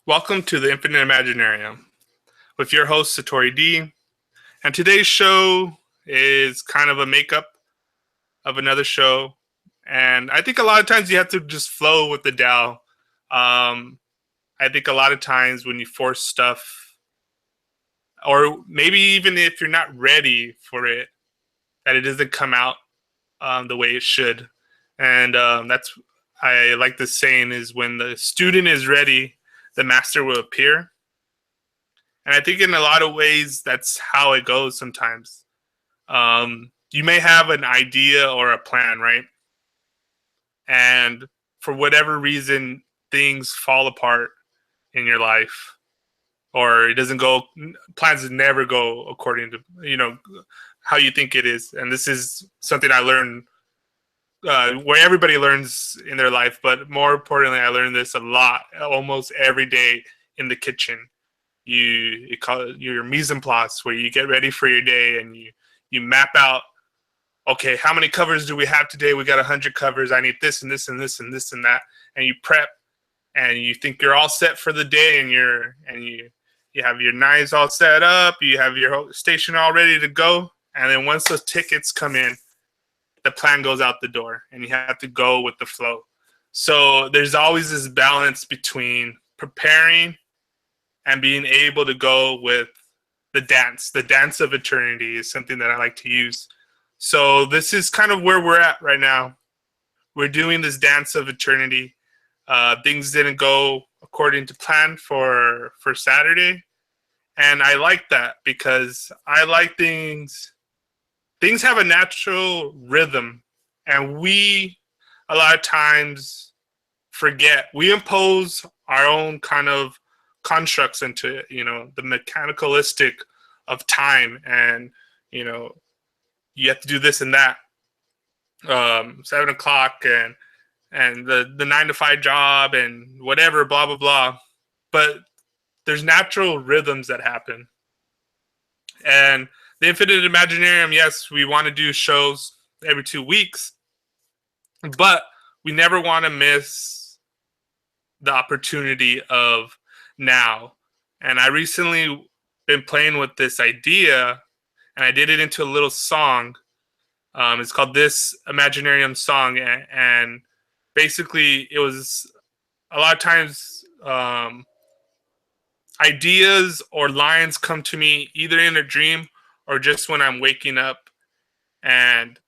Welcome to the Infinite Imaginarium with your host, Satori D. And today's show is kind of a makeup of another show. And I think a lot of times you have to just flow with the Tao. I think a lot of times when you force stuff, or maybe even if you're not ready for it, that it doesn't come out the way it should. And that's, I like the saying is when the student is ready, the master will appear. And I think in a lot of ways, that's how it goes sometimes. You may have an idea or a plan, right? And for whatever reason, things fall apart in your life, or it doesn't go, plans never go according to, how you think it is. And this is something I learned where everybody learns in their life, but more importantly, I learned this a lot, almost every day in the kitchen. You call it your mise en place, where you get ready for your day and you map out, okay, how many covers do we have today? We got 100 covers. I need this and this and this and this and that. And you prep and you think you're all set for the day, and you have your knives all set up, you have your station all ready to go. And then once those tickets come in, the plan goes out the door and you have to go with the flow. So there's always this balance between preparing and being able to go with the dance. The dance of eternity is something that I like to use. So this is kind of where we're at right now. We're doing this dance of eternity. Things didn't go according to plan for Saturday. And I like that because I like things have a natural rhythm. And we, a lot of times, forget. We impose our own kind of constructs into it, the mechanicalistic of time, and you have to do this and that, 7 o'clock and the 9 to 5 job and whatever, blah blah blah. But there's natural rhythms that happen. And the Infinite Imaginarium, yes, we want to do shows every 2 weeks, but we never want to miss the opportunity of now. And I recently been playing with this idea, and I did it into a little song. It's called This Imaginarium Song, and basically it was a lot of times ideas or lines come to me either in a dream or just when I'm waking up. And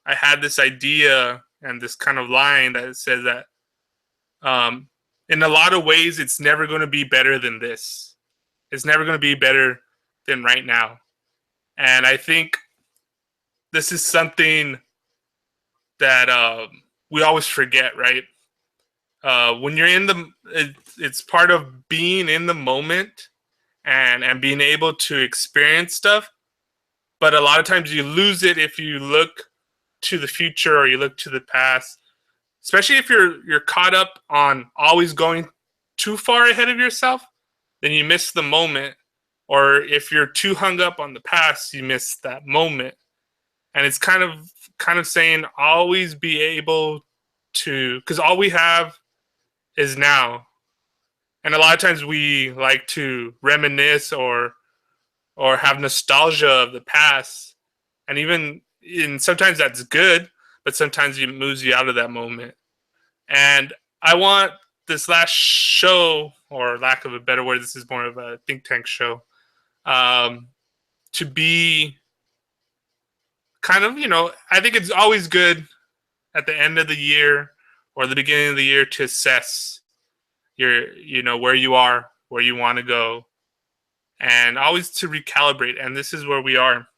I had this idea and this kind of line that says that in a lot of ways, it's never going to be better than this. It's never going to be better than right now. And I think this is something that we always forget, right? When you're it's part of being in the moment and being able to experience stuff. But a lot of times you lose it if you look to the future or you look to the past, especially if you're caught up on always going too far ahead of yourself, then you miss the moment. Or if you're too hung up on the past, you miss that moment. And it's kind of saying always be able to, because all we have is now. And a lot of times we like to reminisce or have nostalgia of the past. And sometimes that's good, but sometimes it moves you out of that moment. And I want this last show, or lack of a better word, this is more of a think tank show, to be kind of, I think it's always good at the end of the year or the beginning of the year to assess where you are, where you want to go, and always to recalibrate. And this is where we are.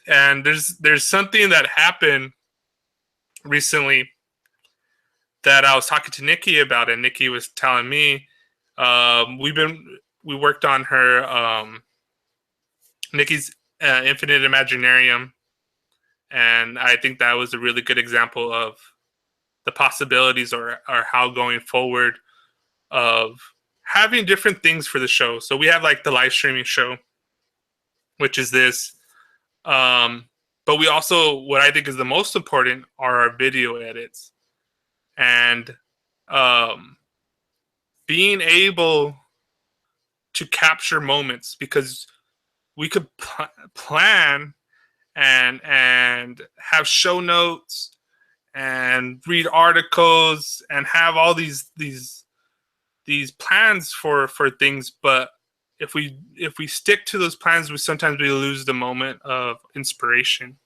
And there's something that happened recently that I was talking to Nikki about, and Nikki was telling me we worked on her Nikki's Infinite Imaginarium, and I think that was a really good example of the possibilities or how going forward of having different things for the show. So we have like the live streaming show, which is this. But we also, what I think is the most important are our video edits. And being able to capture moments, because we could plan and have show notes and read articles and have all these plans for things, but if we stick to those plans, we lose the moment of inspiration.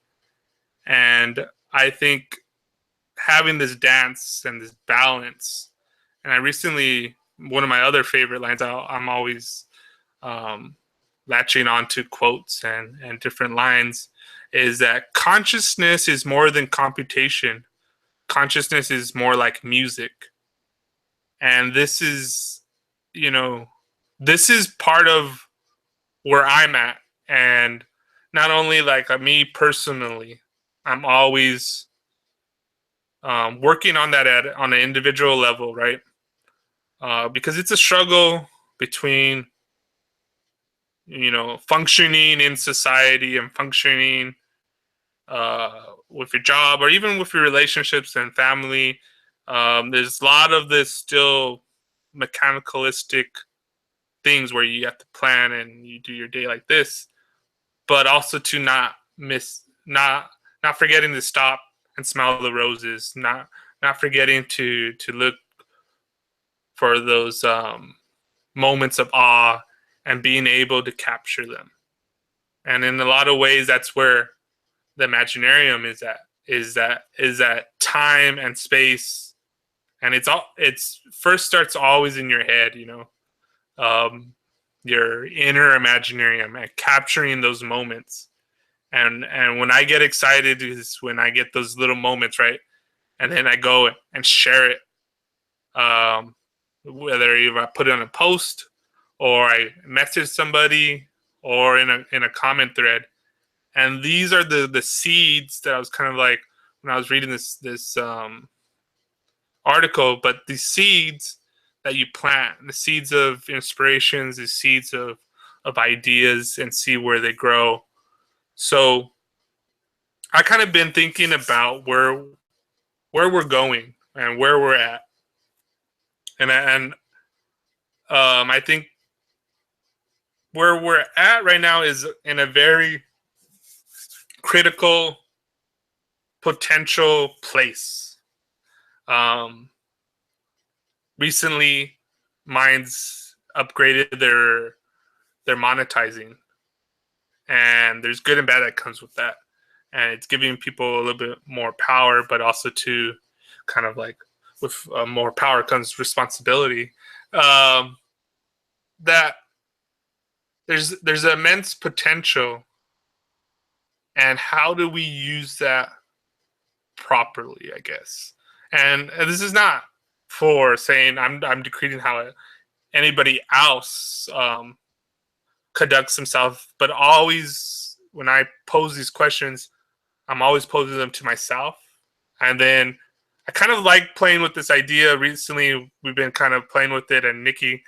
And I think having this dance and this balance, and I recently, one of my other favorite lines, I'm always latching onto quotes and different lines, is that consciousness is more than computation. Consciousness is more like music. And this is, this is part of where I'm at. And not only like me personally, I'm always working on that on an individual level, right? Because it's a struggle between, functioning in society and functioning with your job or even with your relationships and family. There's a lot of this still mechanicalistic things where you have to plan and you do your day like this, but also to not forgetting to stop and smell the roses, not forgetting to look for those moments of awe and being able to capture them. And in a lot of ways, that's where the Imaginarium is that time and space, and it's first starts always in your head, your inner Imaginarium, and capturing those moments. And when I get excited is when I get those little moments, right? And then I go and share it, whether I put it on a post or I message somebody or in a comment thread. And these are the seeds that I was kind of like when I was reading this article. But the seeds that you plant, the seeds of inspirations, the seeds of ideas, and see where they grow. So I kind of been thinking about where we're going and where we're at, and I think where we're at right now is in a very critical potential place. Recently, Minds upgraded their monetizing, and there's good and bad that comes with that. And it's giving people a little bit more power, but also to kind of like with more power comes responsibility. That there's immense potential, and how do we use that properly, I guess. And this is not for saying I'm decreting how anybody else conducts himself, but always when I pose these questions, I'm always posing them to myself. And then I kind of like playing with this idea. Recently, we've been kind of playing with it, and Nikki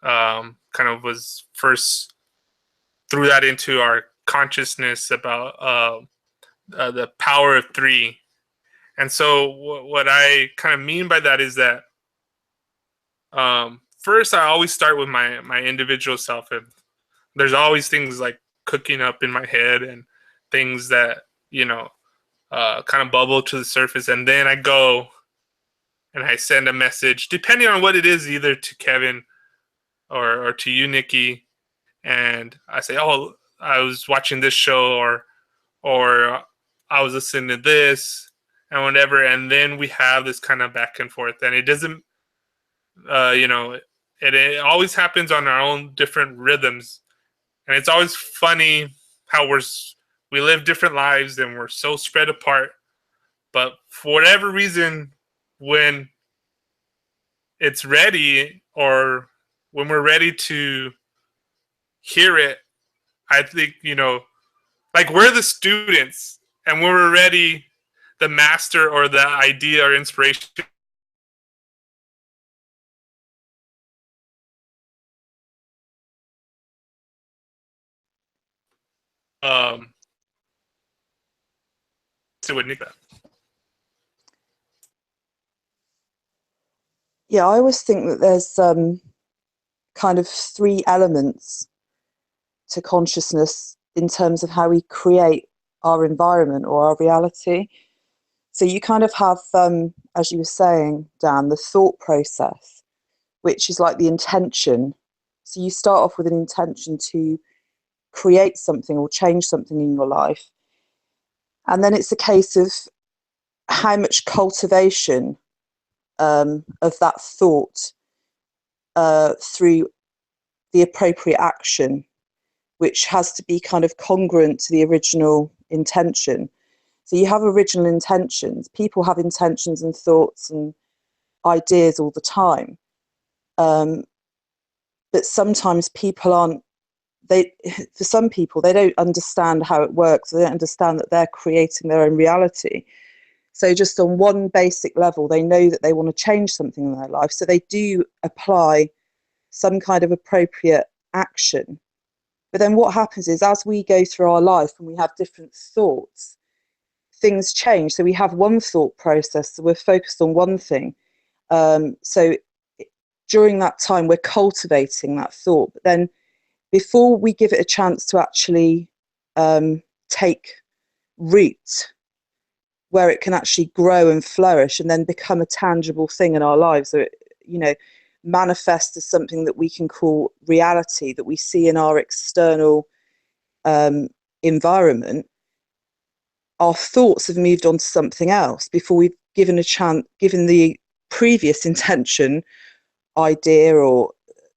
kind of was first threw that into our consciousness about the power of three. And so what I kind of mean by that is that first I always start with my individual self, and there's always things like cooking up in my head and things that kind of bubble to the surface, and then I go and I send a message, depending on what it is, either to Kevin or to you, Nikki, and I say, "Oh, I was watching this show," or "I was listening to this," and whatever, and then we have this kind of back and forth, and it doesn't, it always happens on our own different rhythms, and it's always funny how we live different lives and we're so spread apart, but for whatever reason, when it's ready or when we're ready to hear it, I think, like we're the students, and when we're ready, the master or the idea or inspiration to what Nick. Yeah, I always think that there's kind of three elements to consciousness in terms of how we create our environment or our reality. So you kind of have, as you were saying, Dan, the thought process, which is like the intention. So you start off with an intention to create something or change something in your life. And then it's a case of how much cultivation of that thought through the appropriate action, which has to be kind of congruent to the original intention. So you have original intentions. People have intentions and thoughts and ideas all the time. But sometimes people aren't, for some people, they don't understand how it works. They don't understand that they're creating their own reality. So just on one basic level, they know that they want to change something in their life. So they do apply some kind of appropriate action. But then what happens is, as we go through our life and we have different thoughts, things change. So we have one thought process, so we're focused on one thing. So during that time, we're cultivating that thought. But then before we give it a chance to actually take root, where it can actually grow and flourish and then become a tangible thing in our lives, so it, manifest as something that we can call reality, that we see in our external environment, our thoughts have moved on to something else before we've given a chance, given the previous intention, idea, or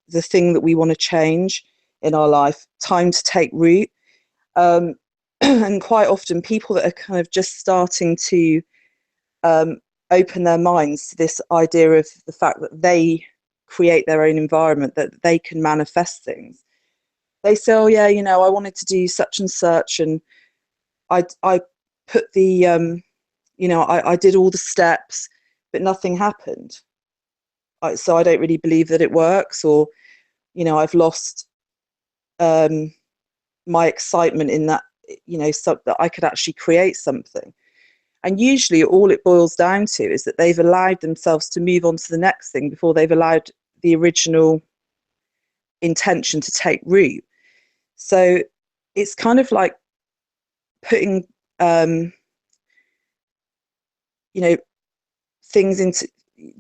the thing that we want to change in our life time to take root. And quite often people that are kind of just starting to open their minds to this idea of the fact that they create their own environment, that they can manifest things, they say, oh yeah, I wanted to do such and such, and I put the I did all the steps, but nothing happened. So I don't really believe that it works, or I've lost my excitement in that, that I could actually create something. And usually all it boils down to is that they've allowed themselves to move on to the next thing before they've allowed the original intention to take root. So it's kind of like putting things into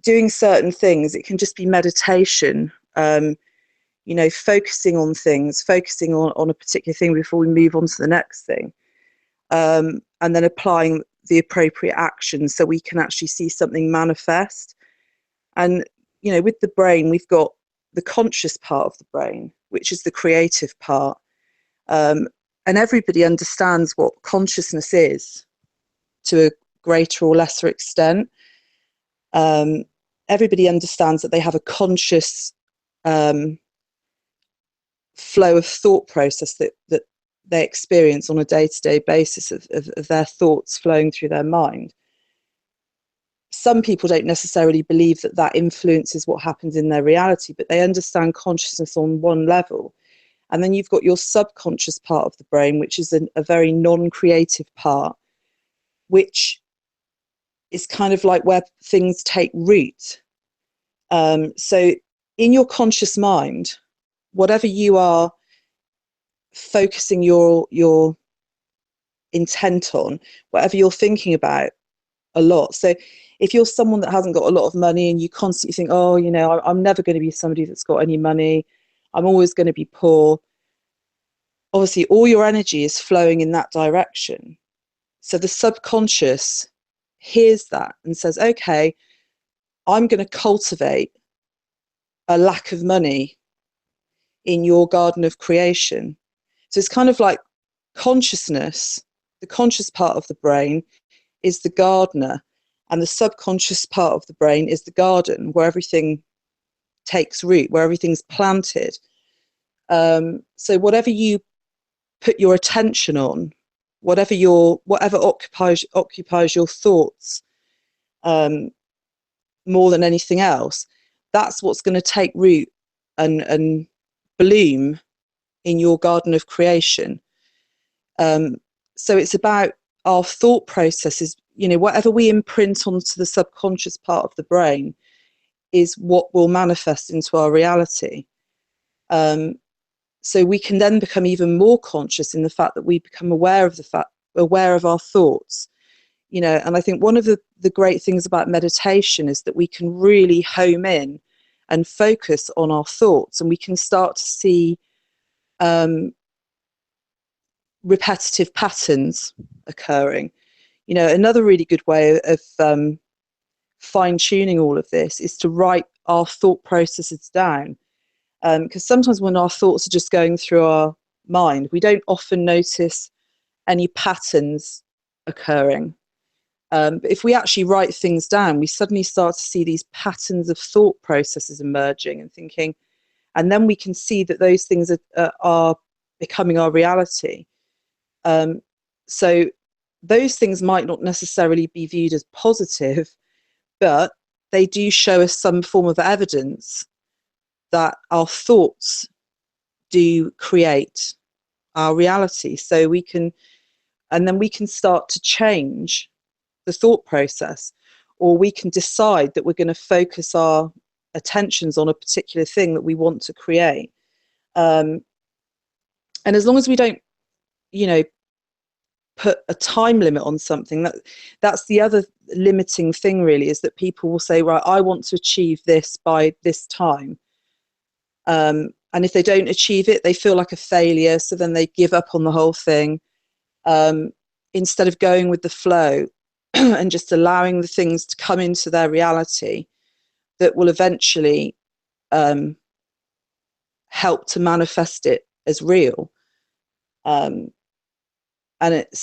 doing certain things. It can just be meditation, focusing on things, focusing on a particular thing before we move on to the next thing, and then applying the appropriate action so we can actually see something manifest. And with the brain, we've got the conscious part of the brain, which is the creative part, and everybody understands what consciousness is to a greater or lesser extent. Everybody understands that they have a conscious flow of thought process that they experience on a day-to-day basis of their thoughts flowing through their mind. Some people don't necessarily believe that that influences what happens in their reality, but they understand consciousness on one level. And then you've got your subconscious part of the brain, which is a very non-creative part, which is kind of like where things take root. So in your conscious mind, whatever you are focusing your intent on, whatever you're thinking about a lot. So if you're someone that hasn't got a lot of money and you constantly think, oh, I'm never going to be somebody that's got any money, I'm always going to be poor, obviously all your energy is flowing in that direction. So the subconscious hears that and says, okay, I'm going to cultivate a lack of money in your garden of creation. So it's kind of like consciousness, the conscious part of the brain is the gardener, and the subconscious part of the brain is the garden where everything takes root, where everything's planted. So whatever you put your attention on, whatever occupies your thoughts more than anything else, that's what's going to take root and bloom in your garden of creation. So it's about our thought processes. Whatever we imprint onto the subconscious part of the brain is what will manifest into our reality. So we can then become even more conscious in the fact that we become aware of our thoughts. And I think one of the great things about meditation is that we can really home in and focus on our thoughts, and we can start to see repetitive patterns occurring. Another really good way of fine-tuning all of this is to write our thought processes down, because sometimes when our thoughts are just going through our mind, we don't often notice any patterns occurring. But if we actually write things down, we suddenly start to see these patterns of thought processes emerging and thinking, and then we can see that those things are becoming our reality. So those things might not necessarily be viewed as positive, but they do show us some form of evidence that our thoughts do create our reality. So we can start to change the thought process, or we can decide that we're going to focus our attentions on a particular thing that we want to create. And as long as we don't, put a time limit on something, that's the other limiting thing really, is that people will say, right, I want to achieve this by this time. And if they don't achieve it, they feel like a failure. So then they give up on the whole thing, instead of going with the flow and just allowing the things to come into their reality that will eventually help to manifest it as real. So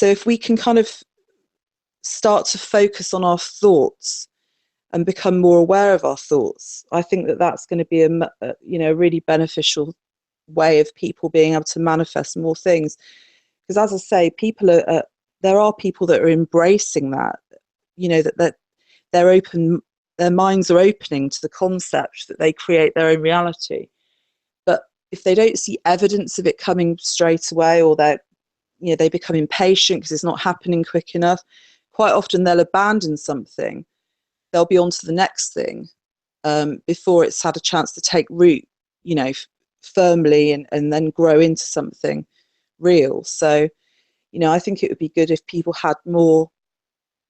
if we can kind of start to focus on our thoughts and become more aware of our thoughts, I think that that's going to be a really beneficial way of people being able to manifest more things. Because as I say, there are people that are embracing that, that they're open, their minds are opening to the concept that they create their own reality. But if they don't see evidence of it coming straight away, or they become impatient because it's not happening quick enough, quite often they'll abandon something. They'll be on to the next thing before it's had a chance to take root, firmly and then grow into something real. So, I think it would be good if people had more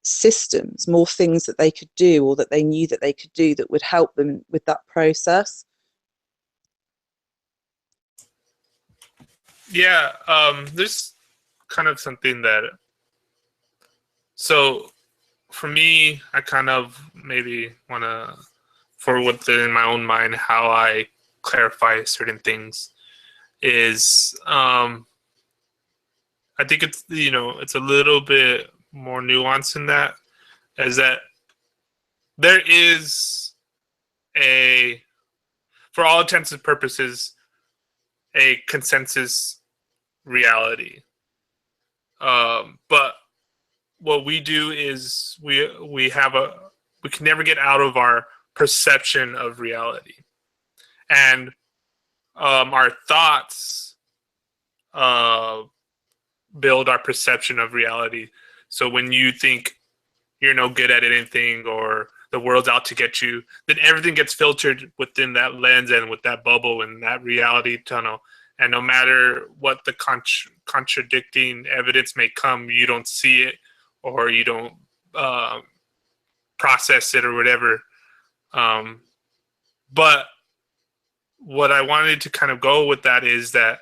systems, more things that they could do, or that they knew that they could do, that would help them with that process. Yeah, there's kind of something that, so for me, I kind of maybe want to, for within my own mind, how I clarify certain things is, I think it's, it's a little bit more nuanced in that, is that there is for all intents and purposes, a consensus reality. But what we do is we can never get out of our perception of reality, and our thoughts build our perception of reality. So when you think you're no good at anything, or the world's out to get you, then everything gets filtered within that lens and with that bubble and that reality tunnel. And no matter what the contradicting evidence may come, you don't see it, or you don't process it or whatever. But what I wanted to kind of go with that is that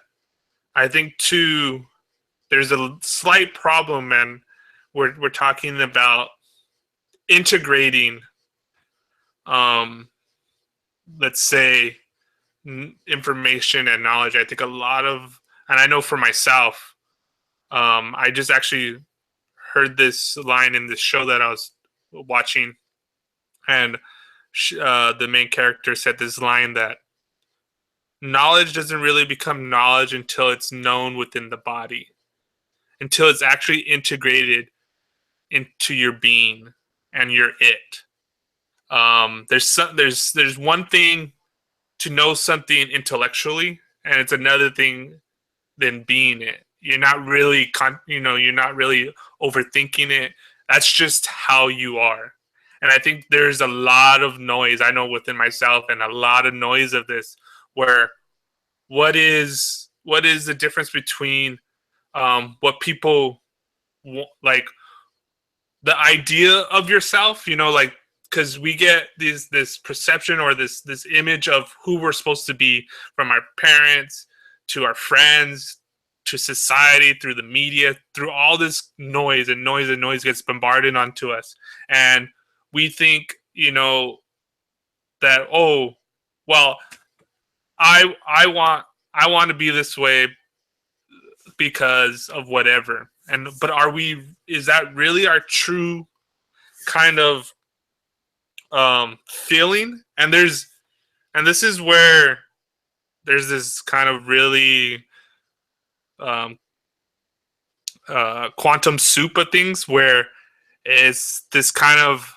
I think too, there's a slight problem, and we're talking about integrating, let's say, information and knowledge. I think a lot of, and I know for myself, I just actually heard this line in this show that I was watching, and the main character said this line that knowledge doesn't really become knowledge until it's known within the body, until it's actually integrated into your being and your it. There's one thing to know something intellectually, and it's another thing than being it. You're not really you're not really overthinking it. That's just how you are. And I think there's a lot of noise, I know, within myself, and a lot of noise of this, where what is the difference between what people like, the idea of yourself, like, because we get this perception or this image of who we're supposed to be from our parents to our friends to society, through the media, through all this noise, and noise gets bombarded onto us, and we think, that, oh, well, I want to be this way because of whatever. But is that really our true kind of feeling? And this is where there's this kind of really um, quantum soup of things, where it's this kind of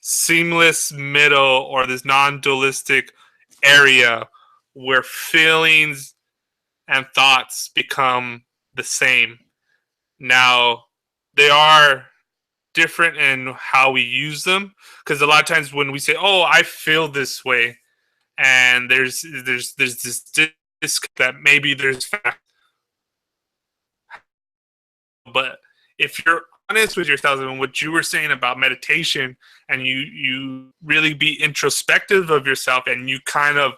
seamless middle, or this non-dualistic area where feelings and thoughts become the same. Now, they are different in how we use them, because a lot of times when we say, "Oh, I feel this way," and there's this disc that maybe there's fact, but if you're honest with yourself and what you were saying about meditation, and you really be introspective of yourself, and you kind of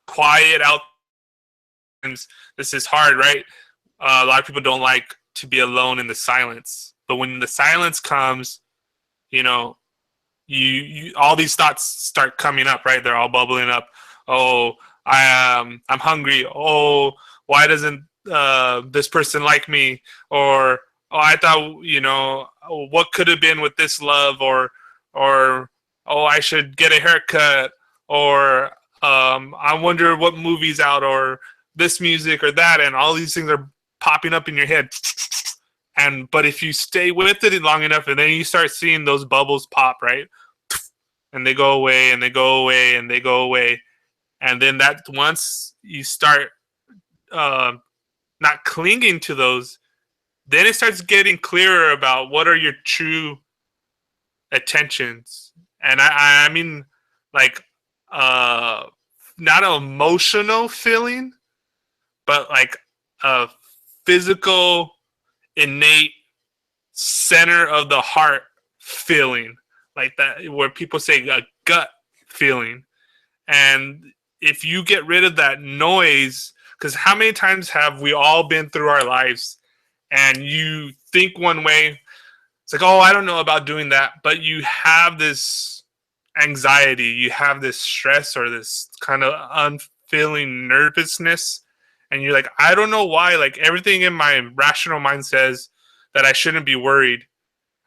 quiet out, this is hard, right? A lot of people don't like to be alone in the silence, but when the silence comes, you know, you all these thoughts start coming up, right? They're all bubbling up. Oh, I'm hungry. Oh, why doesn't this person like me? Or, oh, I thought, oh, what could have been with this love? Or oh, I should get a haircut. Or I wonder what movie's out, or this music or that, and all these things are popping up in your head. But if you stay with it long enough, and then you start seeing those bubbles pop, right? And they go away, and they go away, and they go away. And then that, once you start uh, not clinging to those, then it starts getting clearer about what are your true attentions. And I mean, like, uh, not an emotional feeling, but like a physical, innate center of the heart feeling, like that, where people say a gut feeling. And if you get rid of that noise, because how many times have we all been through our lives, and you think one way, it's like, oh, I don't know about doing that, but you have this anxiety, you have this stress, or this kind of unfeeling nervousness, and you're like, I don't know why, like, everything in my rational mind says that I shouldn't be worried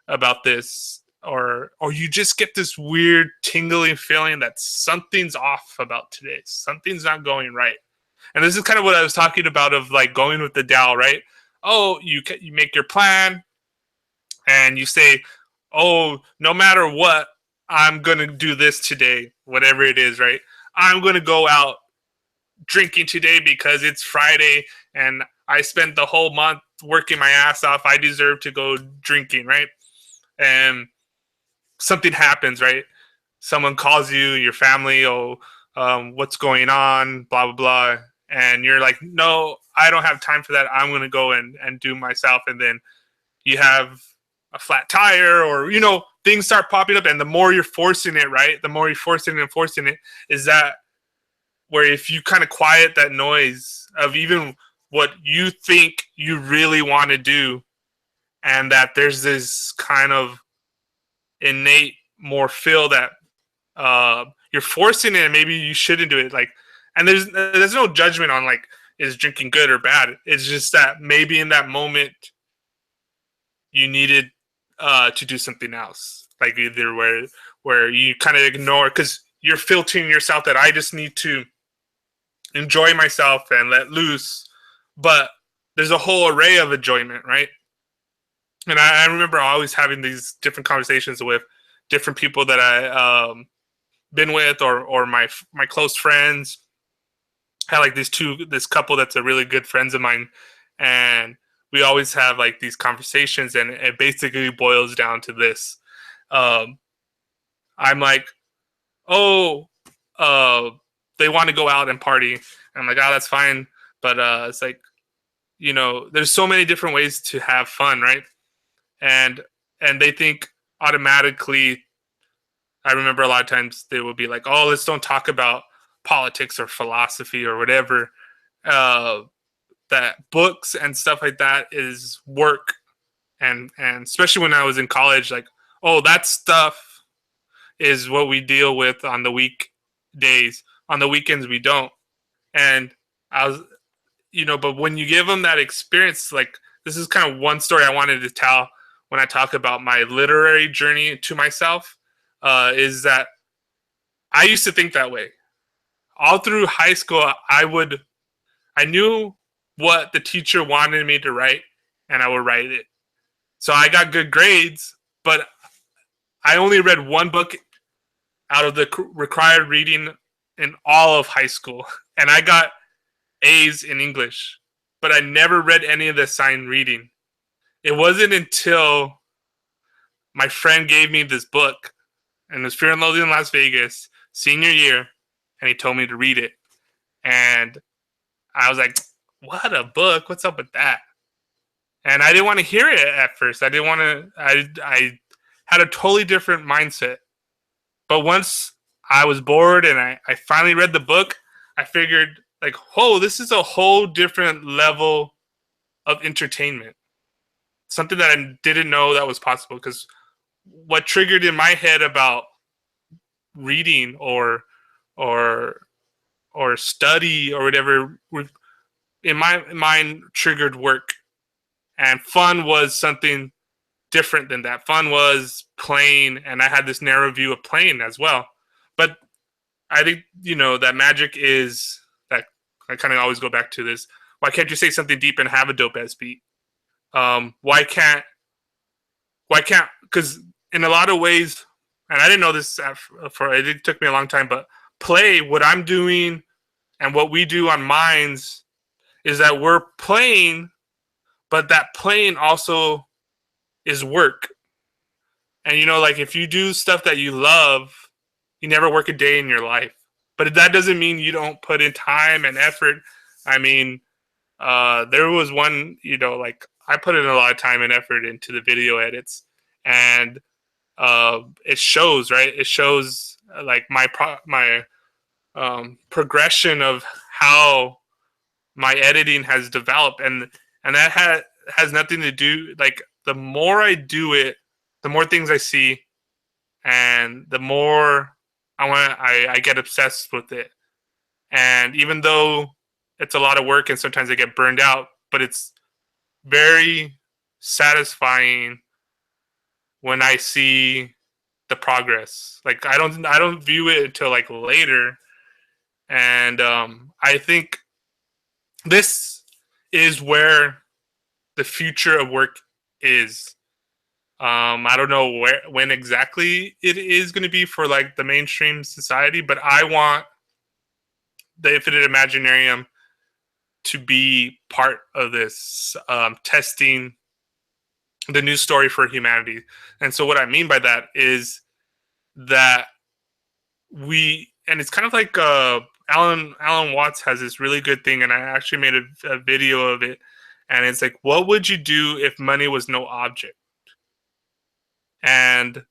about this, or you just get this weird tingling feeling that something's off about today, something's not going right. And this is kind of what I was talking about, of like going with the Tao, right? Oh, you make your plan, and you say, oh, no matter what, I'm gonna do this today, whatever it is, right? I'm gonna go out drinking today because it's Friday, and I spent the whole month working my ass off. I deserve to go drinking, right? And something happens, right? Someone calls you, your family, oh, what's going on, blah, blah, blah. And you're like, no, I don't have time for that. I'm going to go and do myself. And then you have a flat tire, or, things start popping up. And the more you're forcing it, right? The more you're forcing it and forcing it, is that where if you kind of quiet that noise of even what you think you really want to do, and that there's this kind of innate more feel that you're forcing it, and maybe you shouldn't do it. Like, and there's no judgment on, like, is drinking good or bad. It's just that maybe in that moment you needed to do something else, like either where you kind of ignore, because you're filtering yourself that I just need to enjoy myself and let loose. But there's a whole array of enjoyment, right? And I remember always having these different conversations with different people that I been with, or my close friends. I had like this couple that's a really good friends of mine, and we always have like these conversations, and it basically boils down to this. Um, I'm like, oh, uh, they want to go out and party. And I'm like, oh, that's fine. But it's like, there's so many different ways to have fun, right? And they think automatically. I remember a lot of times they would be like, "Oh, let's don't talk about politics or philosophy or whatever." Uh, that books and stuff like that is work, and especially when I was in college, like, oh, that stuff is what we deal with on the weekdays. On the weekends, we don't. And I was, but when you give them that experience, like, this is kind of one story I wanted to tell when I talk about my literary journey to myself, is that I used to think that way. All through high school, I knew what the teacher wanted me to write, and I would write it. So I got good grades, but I only read one book out of the required reading in all of high school, and I got A's in English, but I never read any of the assigned reading. It wasn't until my friend gave me this book, and it was Fear and Loathing in Las Vegas, senior year, and he told me to read it. And I was like, what a book. What's up with that? And I didn't want to hear it at first. I didn't want to, I had a totally different mindset. But once I was bored and I finally read the book, I figured, like, oh, this is a whole different level of entertainment. Something that I didn't know that was possible. Because what triggered in my head about reading or study or whatever, in my mind, triggered work. And fun was something different than that. Fun was playing, and I had this narrow view of playing as well. But I think, that magic is that. I kind of always go back to this. Why can't you say something deep and have a dope ass beat? Why can't? Because in a lot of ways, and I didn't know this for it took me a long time, but play, what I'm doing and what we do on Minds is that we're playing, but that playing also is work. And like, if you do stuff that you love, you never work a day in your life. But that doesn't mean you don't put in time and effort. I mean, there was one, like, I put in a lot of time and effort into the video edits, and it shows, right? It shows, like, my progression of how my editing has developed, and that has nothing to do, like, the more I do it, the more things I see, and the more I get obsessed with it. And even though it's a lot of work and sometimes I get burned out, but it's very satisfying when I see the progress. Like, I don't view it until, like, later. And I think this is where the future of work is. I don't know when exactly it is going to be for, like, the mainstream society, but I want the Infinite Imaginarium to be part of this, testing the new story for humanity. And so what I mean by that is that and it's kind of like, Alan Watts has this really good thing, and I actually made a video of it, and it's like, what would you do if money was no object? And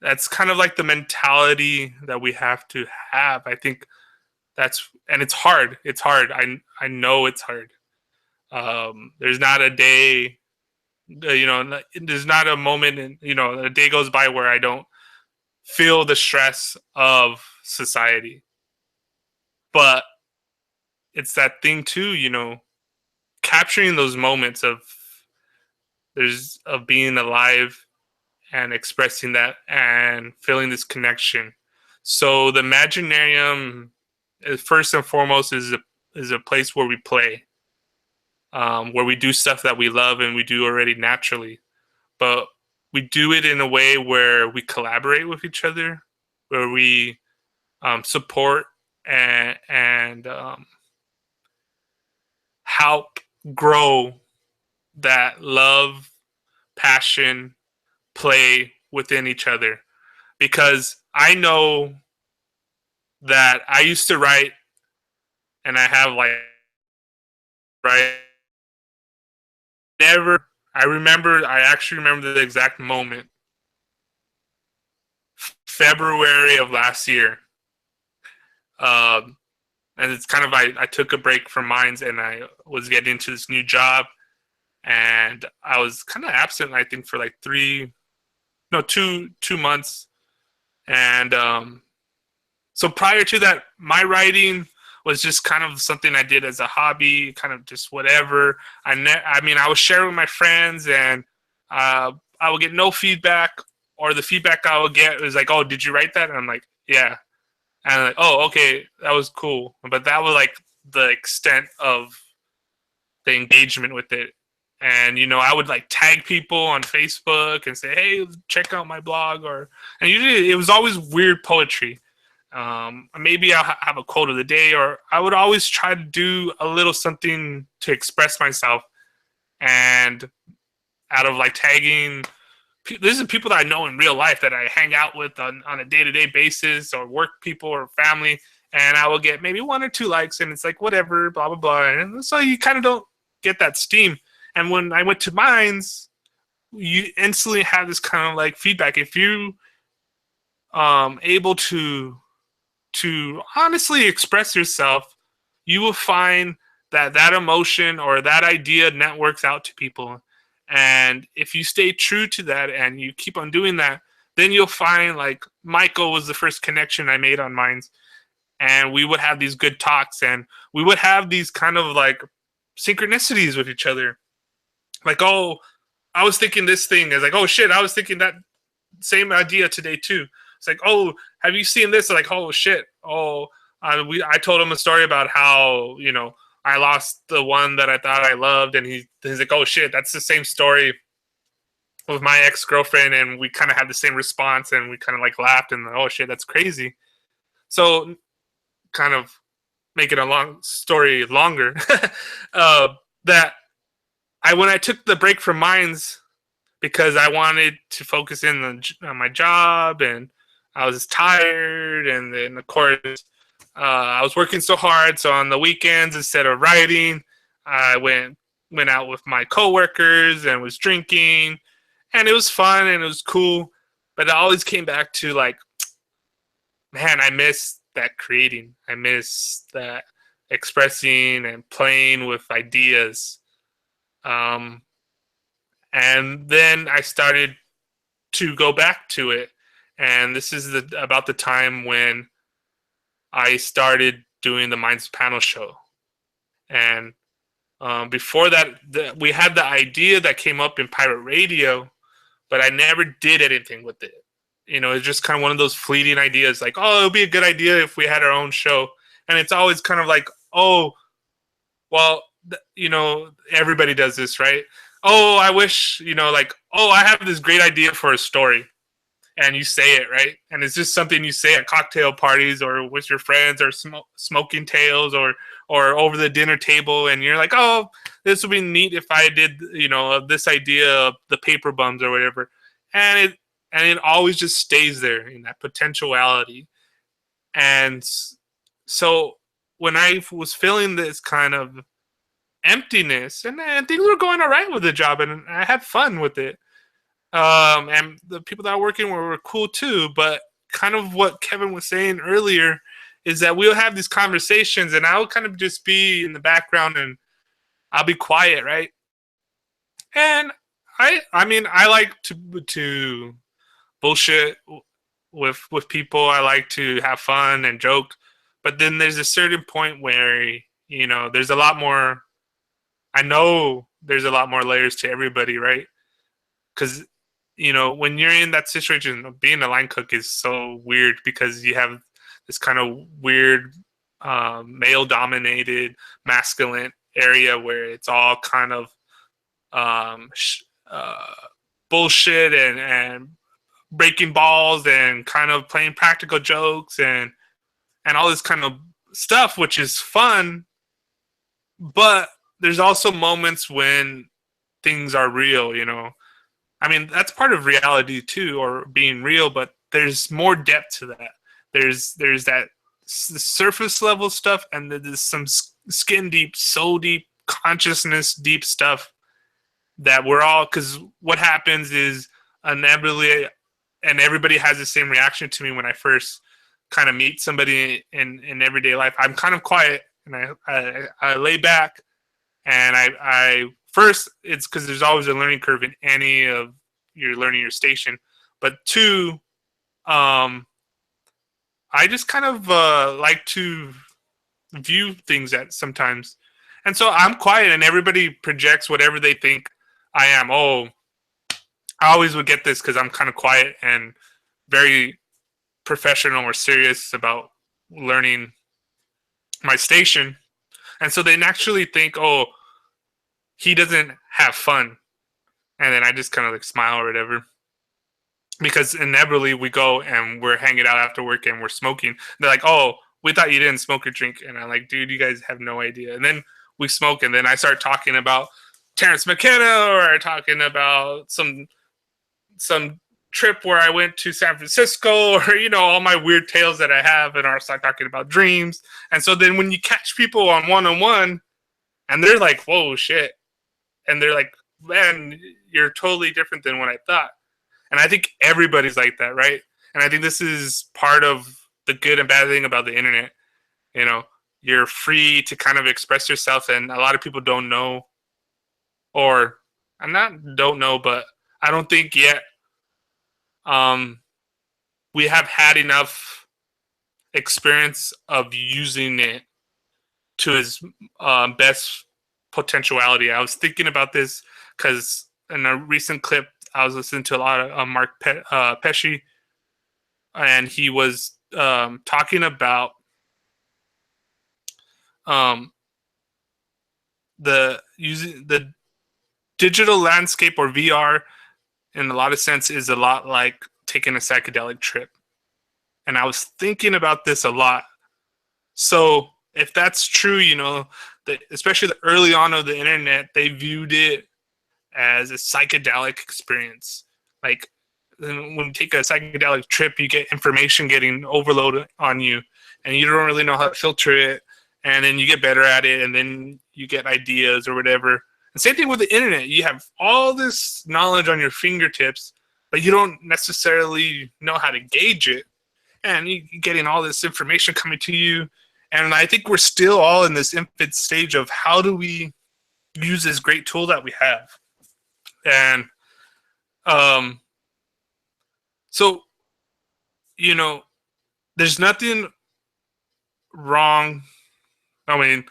that's kind of like the mentality that we have to have. I think and it's hard. It's hard. I know it's hard. There's not a day, there's not a moment, a day goes by where I don't feel the stress of society. But it's that thing too, capturing those moments of being alive and expressing that and feeling this connection. So the Imaginarium, first and foremost, is a place where we play, where we do stuff that we love and we do already naturally, but we do it in a way where we collaborate with each other, where we support and help grow that love, passion, play within each other. Because I know that I used to write, and I have like right never. I actually remember the exact moment, February of last year. Um, and it's kind of I took a break from mines and I was getting into this new job, and I was kind of absent. I think for like 2 months, and so prior to that, my writing was just kind of something I did as a hobby, kind of just whatever. I mean, I was sharing with my friends, and I would get no feedback, or the feedback I would get was like, "Oh, did you write that?" And I'm like, "Yeah." And I'm like, "Oh, okay, that was cool." But that was like the extent of the engagement with it. And I would like tag people on Facebook and say, "Hey, check out my blog," and usually it was always weird poetry. Maybe I'll have a quote of the day, or I would always try to do a little something to express myself. And out of like tagging, this is people that I know in real life that I hang out with on a day-to-day basis, or work people or family, and I will get maybe 1 or 2 likes, and it's like whatever, blah blah blah, and so you kind of don't get that steam. And when I went to mines, you instantly have this kind of like feedback. If you able to honestly express yourself, you will find that that emotion or that idea networks out to people. And if you stay true to that and you keep on doing that, then you'll find like Michael was the first connection I made on Minds. And we would have these good talks, and we would have these kind of like synchronicities with each other. Like, oh, I was thinking this thing. It's like, oh shit, I was thinking that same idea today too. It's like, oh, have you seen this? Like, oh shit. Oh, I told him a story about how I lost the one that I thought I loved, and he's like, oh shit, that's the same story with my ex girlfriend, and we kind of had the same response, and we kind of like laughed, and oh shit, that's crazy. So, kind of making a long story longer, uh, that when I took the break from mines because I wanted to focus in on my job, and I was tired, and then of course I was working so hard. So on the weekends, instead of writing, I went out with my coworkers and was drinking, and it was fun and it was cool. But it always came back to like, man, I miss that creating. I miss that expressing and playing with ideas. Um, and then I started to go back to it, and this is about the time when I started doing the Minds Panel show. And before that, we had the idea that came up in pirate radio, but I never did anything with it. It's just kind of one of those fleeting ideas, like, oh, it would be a good idea if we had our own show. And it's always kind of like, oh, well, everybody does this, right? Oh, I wish, like, oh, I have this great idea for a story. And you say it, right? And it's just something you say at cocktail parties or with your friends, or smoking tails, or over the dinner table, and you're like, oh, this would be neat if I did, this idea of the paper bums or whatever. And it always just stays there in that potentiality. And so when I was feeling this kind of emptiness, and things were going all right with the job, and I had fun with it, and the people that are working were cool too. But kind of what Kevin was saying earlier is that we'll have these conversations, and I'll kind of just be in the background, and I'll be quiet, right? And I mean, I like to bullshit with people. I like to have fun and joke, but then there's a certain point where there's a lot more. I know there's a lot more layers to everybody, right? Because when you're in that situation, being a line cook is so weird, because you have this kind of weird male dominated masculine area where it's all kind of um, sh- uh, bullshit, and breaking balls, and kind of playing practical jokes, and all this kind of stuff, which is fun. But there's also moments when things are real. I mean, that's part of reality too, or being real, but there's more depth to that. There's that the surface level stuff, and then there's some skin deep, soul deep, consciousness deep stuff that we're all, because what happens is inevitably, and everybody has the same reaction to me when I first kind of meet somebody in everyday life. I'm kind of quiet, and I lay back, and I first, it's because there's always a learning curve in any of your learning your station, but two, I just kind of like to view things at sometimes, and so I'm quiet, and everybody projects whatever they think I am. Oh, I always would get this because I'm kind of quiet and very professional or serious about learning my station. And so they naturally think, oh, he doesn't have fun. And then I just kind of like smile or whatever. Because inevitably we go and we're hanging out after work and we're smoking. They're like, oh, we thought you didn't smoke or drink. And I'm like, dude, you guys have no idea. And then we smoke, and then I start talking about Terrence McKenna, or talking about some trip where I went to San Francisco, or all my weird tales that I have, and I start talking about dreams. And so then when you catch people on one, and they're like, "Whoa, shit," and they're like, "Man, you're totally different than what I thought." And I think everybody's like that, right? And I think this is part of the good and bad thing about the internet. You're free to kind of express yourself, and a lot of people don't know, or I'm not don't know, but I don't think yet we have had enough experience of using it to its best potentiality. I was thinking about this because in a recent clip, I was listening to a lot of Mark Pesci, and he was talking about um, the digital landscape, or VR, in a lot of sense, is a lot like taking a psychedelic trip. And I was thinking about this a lot. So if that's true, especially the early on of the internet, they viewed it as a psychedelic experience. Like when you take a psychedelic trip, you get information getting overloaded on you, and you don't really know how to filter it. And then you get better at it, and then you get ideas or whatever. And same thing with the internet. You have all this knowledge on your fingertips, but you don't necessarily know how to gauge it. And you're getting all this information coming to you. And I think we're still all in this infant stage of how do we use this great tool that we have. And so, there's nothing wrong. I mean,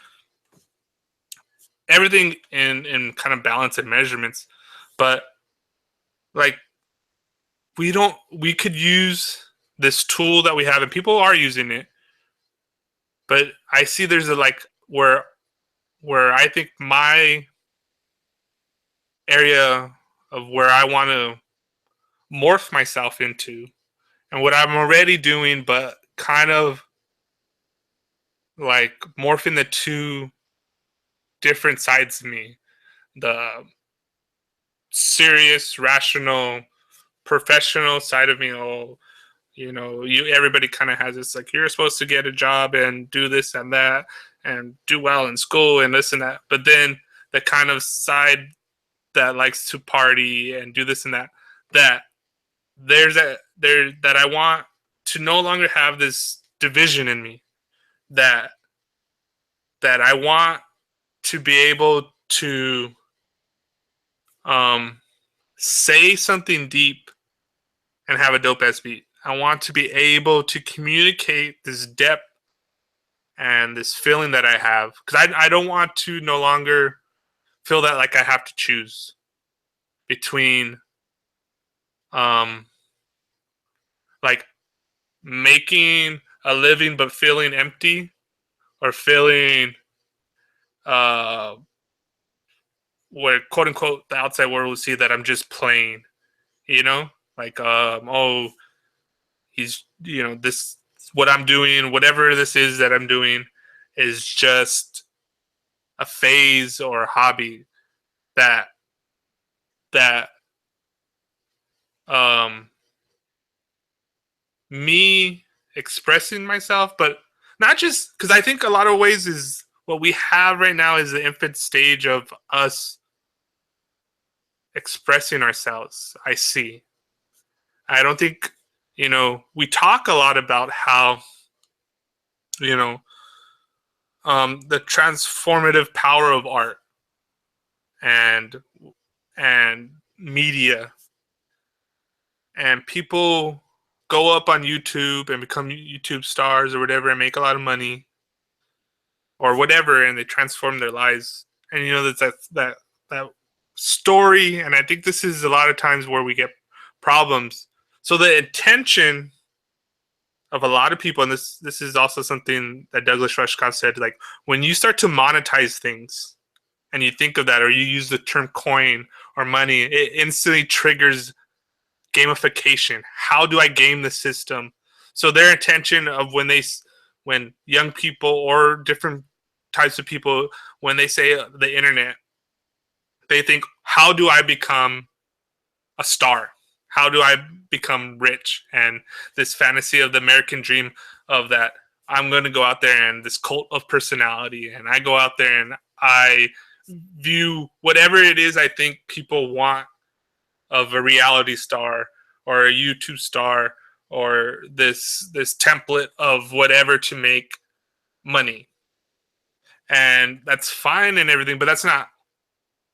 everything in kind of balance and measurements, but like we could use this tool that we have, and people are using it. But I see there's a where I think my area of where I want to morph myself into, and what I'm already doing, but kind of like morphing the two different sides of me, the serious, rational, professional side of me. Oh, everybody kind of has this, like, you're supposed to get a job and do this and that and do well in school and this and that. But then the kind of side that likes to party and do this and that, that that I want to no longer have this division in me, that I want to be able to say something deep and have a dope ass beat. I want to be able to communicate this depth and this feeling that I have, because I don't want to no longer feel that like I have to choose between um like making a living but feeling empty, or feeling where quote unquote the outside world will see that I'm just playing, like oh, he's this, what I'm doing, whatever this is that I'm doing, is just a phase or a hobby that that um me expressing myself, but not just because I think a lot of ways is what we have right now is the infant stage of us expressing ourselves. I see. I don't think, we talk a lot about how, you know, the transformative power of art and media, and people go up on YouTube and become YouTube stars or whatever and make a lot of money or whatever, and they transform their lives. And that story, and I think this is a lot of times where we get problems. So the intention of a lot of people, and this is also something that Douglas Rushkoff said, like when you start to monetize things and you think of that, or you use the term coin or money, it instantly triggers gamification. How do I game the system? So their intention of when young people or different types of people, when they say the internet, they think, how do I become a star? How do I become rich? And this fantasy of the American dream of that I'm going to go out there and this cult of personality, and I go out there and I view whatever it is I think people want of a reality star or a YouTube star or this template of whatever to make money. And that's fine and everything, but that's not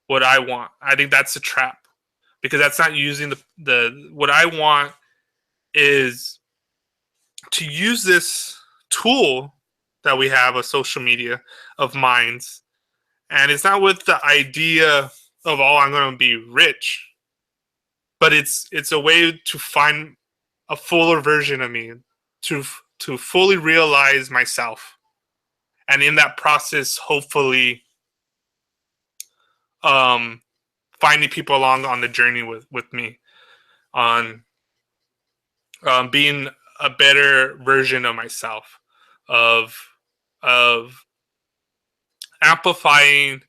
what I want. I think that's a trap because that's not using the what I want is to use this tool that we have of social media of minds, and it's not with the idea of, oh, I'm going to be rich, but it's a way to find a fuller version of me, to fully realize myself, and in that process, hopefully, um, finding people along on the journey with me on being a better version of myself, of of amplifying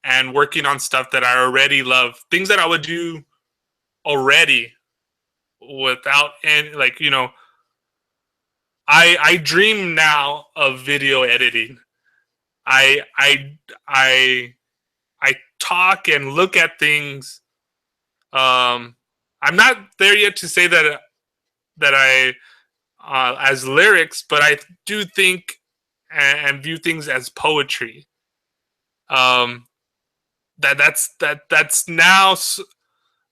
and working on stuff that I already love, things that I would do already without any, like, I dream now of video editing. I I I I talk and look at things. I'm not there yet to say that I as lyrics, but I do think and view things as poetry. Um, that's now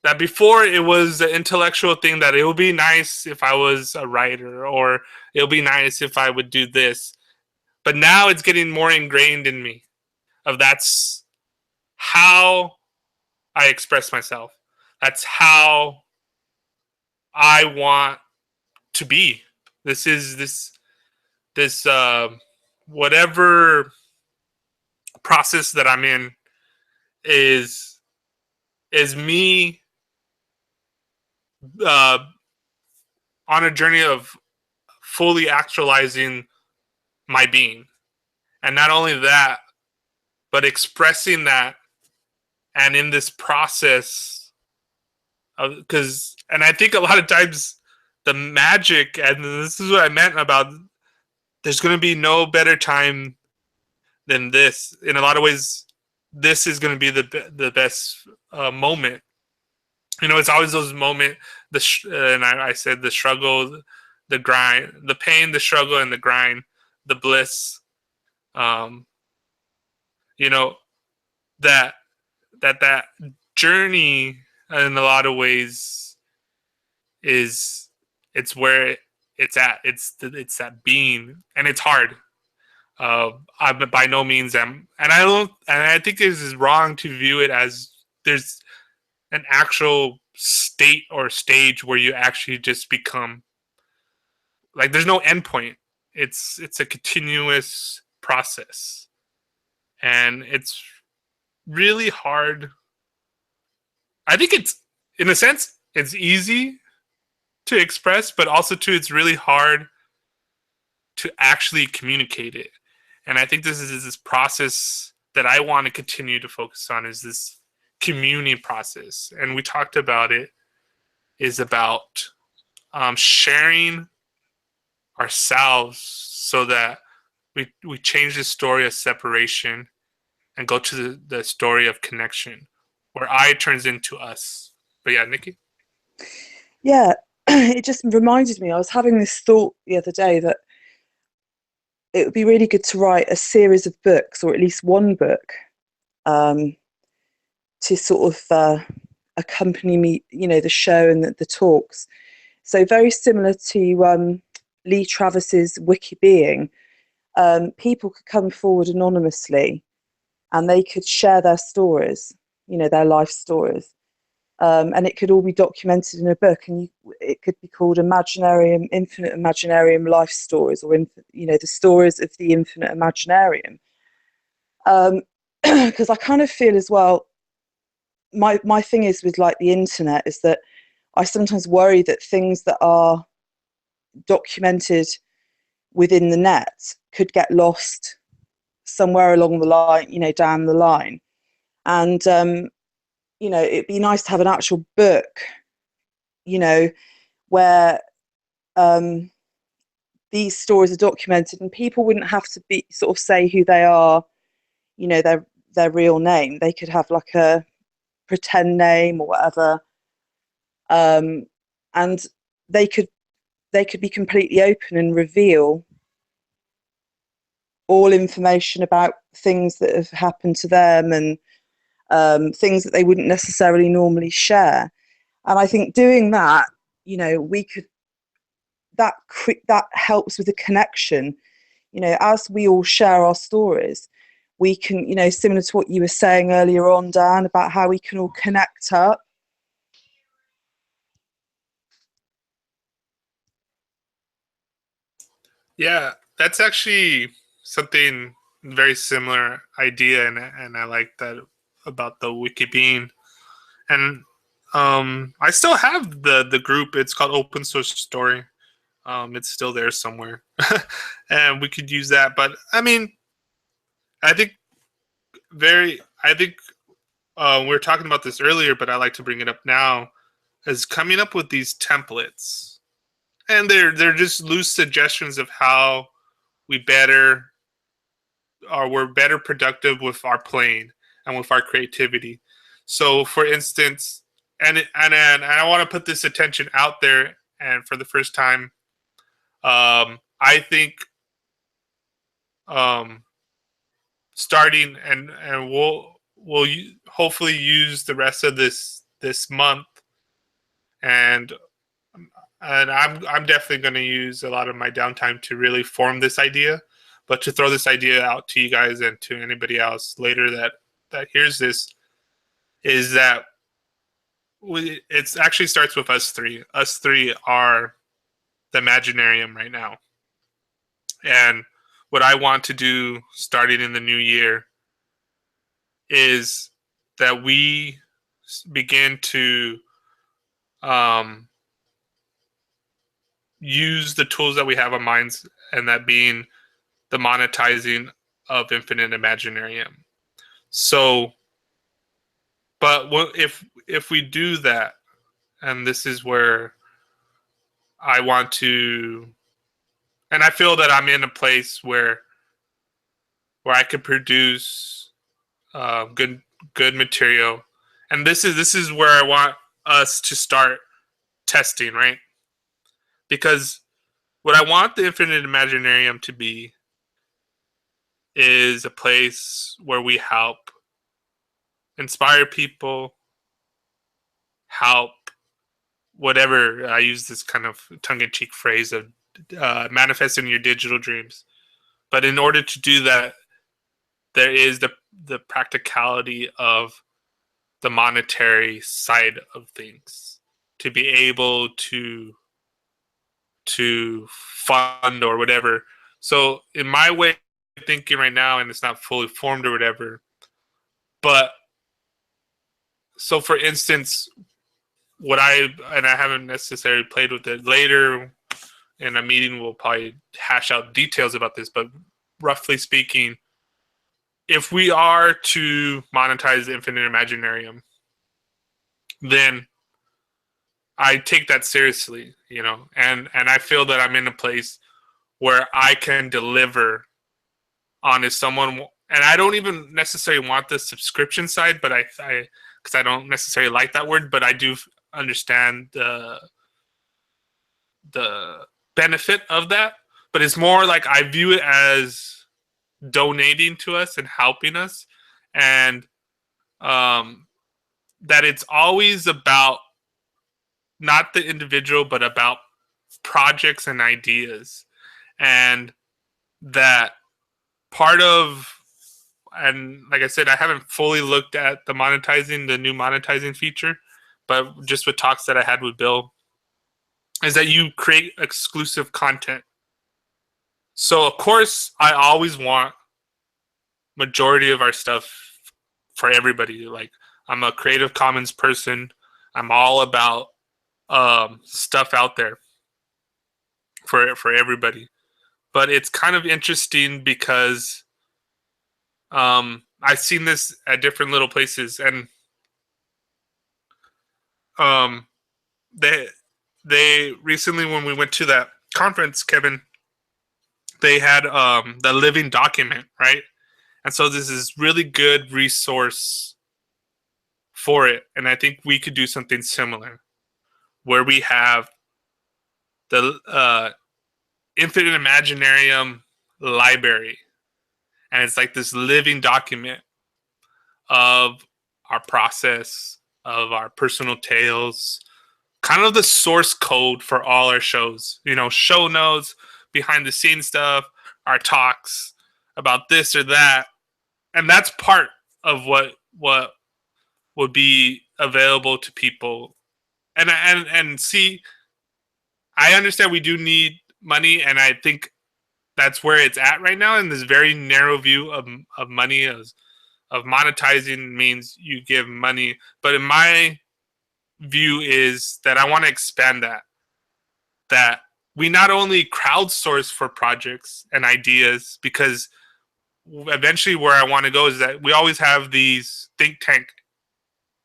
that before it was an intellectual thing that it would be nice if I was a writer, or it would be nice if I would do this. But now it's getting more ingrained in me of that's how I express myself. That's how I want to be. This is this whatever process that I'm in is me uh, on a journey of fully actualizing my being, and not only that, but expressing that, and in this process, because and I think a lot of times the magic, and this is what I meant about there's going to be no better time than this. In a lot of ways, this is going to be the best moment. It's always those moments. And I said the struggle, the grind, the pain, the struggle, and the grind, the bliss. Um, you know that that journey in a lot of ways is it's where it's at. It's that being, and it's hard. I by no means am, and I don't, and I think this is wrong to view it as there's an actual state or stage where you actually just become like there's no endpoint. It's a continuous process, and it's really hard. I think it's in a sense it's easy to express, but also too it's really hard to actually communicate it. And I think this is this process that I want to continue to focus on is this communing process. And we talked about it is about sharing ourselves so that we change the story of separation and go to the story of connection, where I turns into us. But yeah, Nikki? Yeah, it just reminded me, I was having this thought the other day that it would be really good to write a series of books, or at least one book, um, to sort of accompany me, the show and the talks. So very similar to Lee Travis's Wiki Being, people could come forward anonymously and they could share their stories, their life stories. And it could all be documented in a book, and it could be called Imaginarium, Infinite Imaginarium Life Stories, or the stories of the Infinite Imaginarium. Because I kind of feel as well, my thing is with like the internet is that I sometimes worry that things that are documented within the net could get lost somewhere along the line, down the line. And it'd be nice to have an actual book, where these stories are documented, and people wouldn't have to be sort of say who they are, their real name. They could have like a pretend name or whatever, and they could be completely open and reveal all information about things that have happened to them, and things that they wouldn't necessarily normally share. And I think doing that, we could that helps with the connection. As we all share our stories, we can, similar to what you were saying earlier on, Dan, about how we can all connect up. Yeah, that's actually something very similar idea, and I like that about the Wiki Bean. And I still have the group. It's called Open Source Story. It's still there somewhere, and we could use that. But I mean, I think I think we were talking about this earlier, but I like to bring it up now. Is coming up with these templates, and they're just loose suggestions of how we better or we're better productive with our playing and with our creativity. So, for instance, and I want to put this attention out there, and for the first time, I think um, starting and we'll hopefully use the rest of this month, and I'm definitely going to use a lot of my downtime to really form this idea, but to throw this idea out to you guys and to anybody else later that hears this, is that it actually starts with us three. Us three are the Imaginarium right now, and what I want to do starting in the new year is that we begin to um, use the tools that we have on minds, and that being the monetizing of Infinite Imaginarium. So, but if we do that, and this is where I want to, and I feel that I'm in a place where I could produce good material, and this is where I want us to start testing, right? Because what I want the Infinite Imaginarium to be is a place where we help inspire people, help whatever. I use this kind of tongue-in-cheek phrase of manifesting your digital dreams. But in order to do that, there is the practicality of the monetary side of things to be able to fund or whatever. So in my way of thinking right now, and it's not fully formed or whatever, but so for instance, I haven't necessarily played with it later in a meeting, we'll probably hash out details about this, but roughly speaking, if we are to monetize the Infinite Imaginarium, then I take that seriously, and I feel that I'm in a place where I can deliver on is someone, and I don't even necessarily want the subscription side, but I because I don't necessarily like that word, but I do understand the benefit of that. But it's more like I view it as donating to us and helping us, and that it's always about not the individual, but about projects and ideas, and that part of, and like I said, I haven't fully looked at the new monetizing feature, but just with talks that I had with Bill, is that you create exclusive content. So of course, I always want majority of our stuff for everybody. Like, I'm a Creative Commons person. I'm all about stuff out there for everybody. But it's kind of interesting because I've seen this at different little places, and um, they recently, when we went to that conference, Kevin, they had the living document, right? And so this is really good resource for it, and I think we could do something similar where we have the Infinite Imaginarium library, and it's like this living document of our process, of our personal tales, kind of the source code for all our shows. You know, show notes, behind the scenes stuff, our talks about this or that, and that's part of what would be available to people. And see, I understand we do need money, and I think that's where it's at right now in this very narrow view of money, of monetizing means you give money. But in my view is that I want to expand that we not only crowdsource for projects and ideas, because eventually where I want to go is that we always have these think tank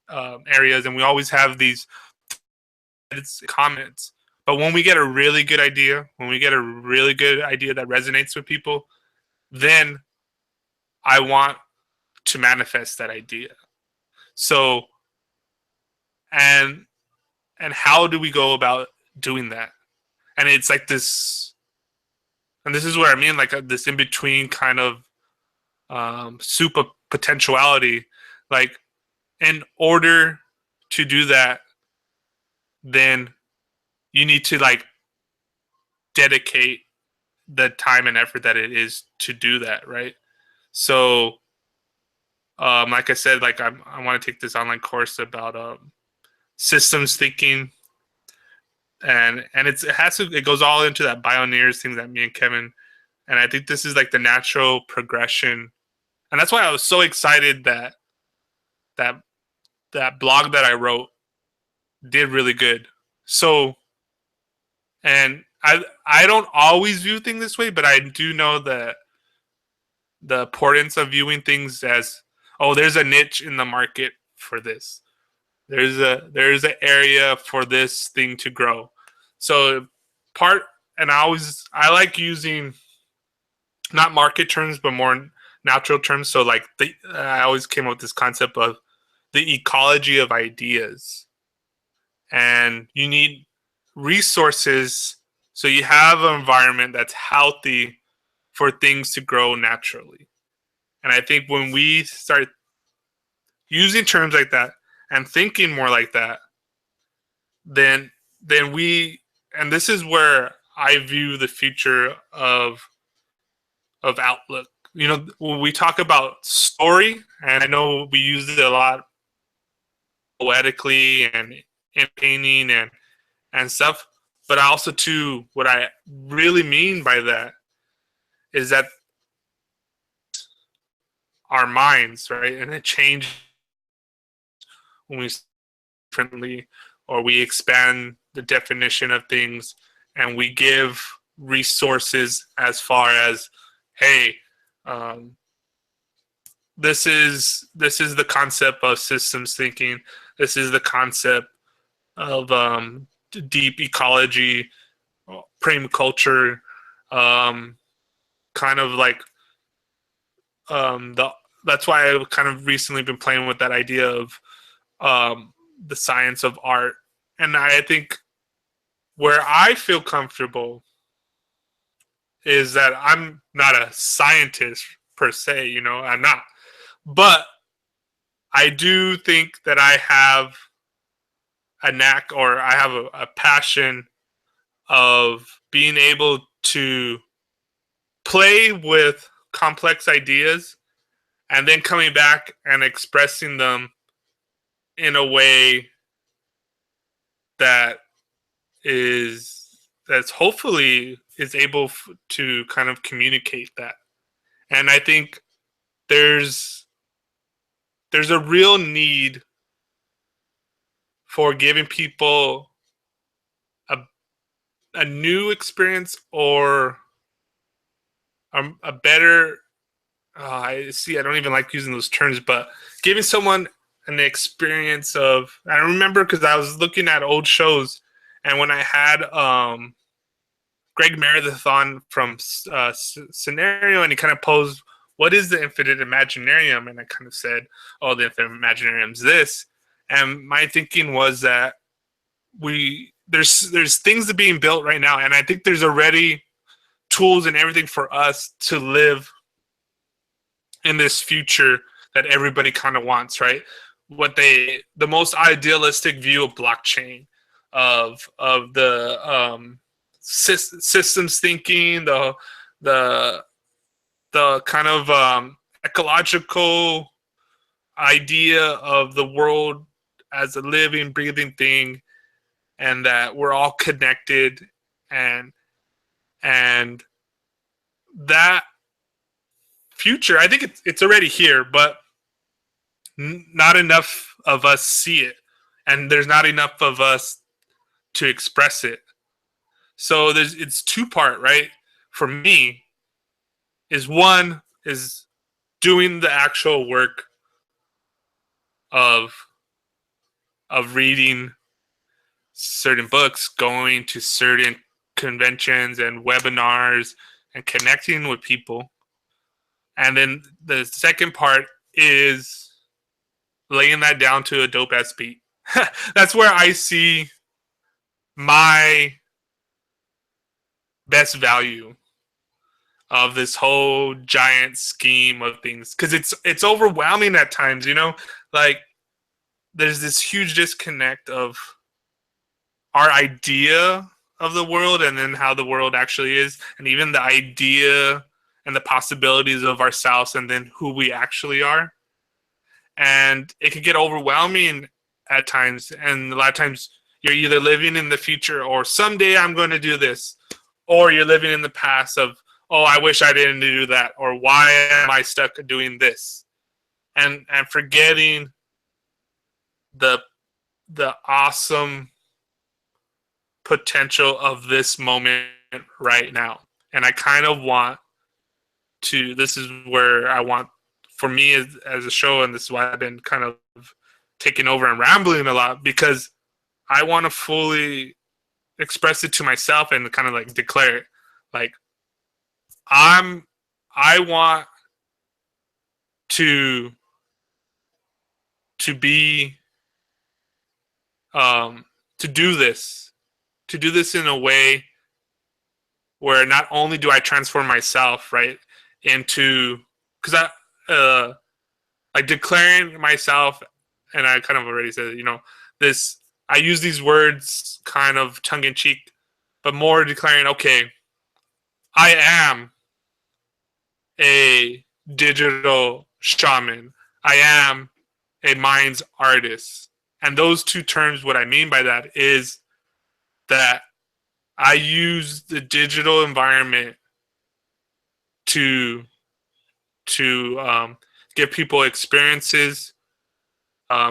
areas, and we always have these comments. But when we get a really good idea, that resonates with people, then I want to manifest that idea. So, and how do we go about doing that? And it's like this, and this is where I mean, like this in between kind of soup of potentiality. Like, in order to do that, then you need to like dedicate the time and effort that it is to do that, right? So, like I said, like I want to take this online course about systems thinking, and it goes all into that Bioneers thing that me and Kevin, and I think this is like the natural progression, and that's why I was so excited that that blog that I wrote did really good. So, and I don't always view things this way, but I do know that the importance of viewing things as, oh, there's a niche in the market for this. There's an area for this thing to grow. So part, and I like using not market terms but more natural terms. So like I always came up with this concept of the ecology of ideas, and you need resources so you have an environment that's healthy for things to grow naturally. And I think when we start using terms like that and thinking more like that, then we, and this is where I view the future of Outlook. You know, when we talk about story, and I know we use it a lot poetically and in painting and stuff, but also too, what I really mean by that is that our minds, right, and it changes when we differently, or we expand the definition of things, and we give resources as far as, hey, um, this is the concept of systems thinking. This is the concept of deep ecology, prime culture, Kind of like that's why I've kind of recently been playing with that idea of the science of art. And I think where I feel comfortable is that I'm not a scientist per se, you know, I'm not. But I do think that I have a knack, or I have a passion of being able to play with complex ideas and then coming back and expressing them in a way that that's hopefully is able to kind of communicate that. And I think there's a real need for giving people a a new experience, or a better I see, I don't even like using those terms, but giving someone an experience of, I remember because I was looking at old shows, and when I had Greg Meredith on from Scenario, and he kind of posed, what is the Infinite Imaginarium? And I kind of said, oh, the Infinite Imaginarium is this. And my thinking was that there's things that are being built right now, and I think there's already tools and everything for us to live in this future that everybody kind of wants, right? The most idealistic view of blockchain, of the systems thinking, the kind of ecological idea of the world as a living, breathing thing, and that we're all connected, and that future, I think it's already here, but not enough of us see it, and there's not enough of us to express it. So it's two part, right? For me, is one is doing the actual work of reading certain books, going to certain conventions and webinars, and connecting with people. And then the second part is laying that down to a dope ass beat. That's where I see my best value of this whole giant scheme of things, because it's overwhelming at times, you know. Like, there's this huge disconnect of our idea of the world and then how the world actually is, and even the idea and the possibilities of ourselves and then who we actually are. And it can get overwhelming at times, and a lot of times you're either living in the future, or someday I'm going to do this, or you're living in the past of, oh, I wish I didn't do that, or why am I stuck doing this, and forgetting the awesome potential of this moment right now. And I kind of want to, this is where I want, for me as a show, and this is why I've been kind of taking over and rambling a lot, because I want to fully express it to myself and kind of like declare it. Like, I want to be to do this in a way where not only do I transform myself, right, into, because like declaring myself, and I kind of already said, you know, this, I use these words kind of tongue in cheek, but more declaring, okay, I am a digital shaman. I am a mind's artist. And those two terms, what I mean by that is that I use the digital environment to give people experiences,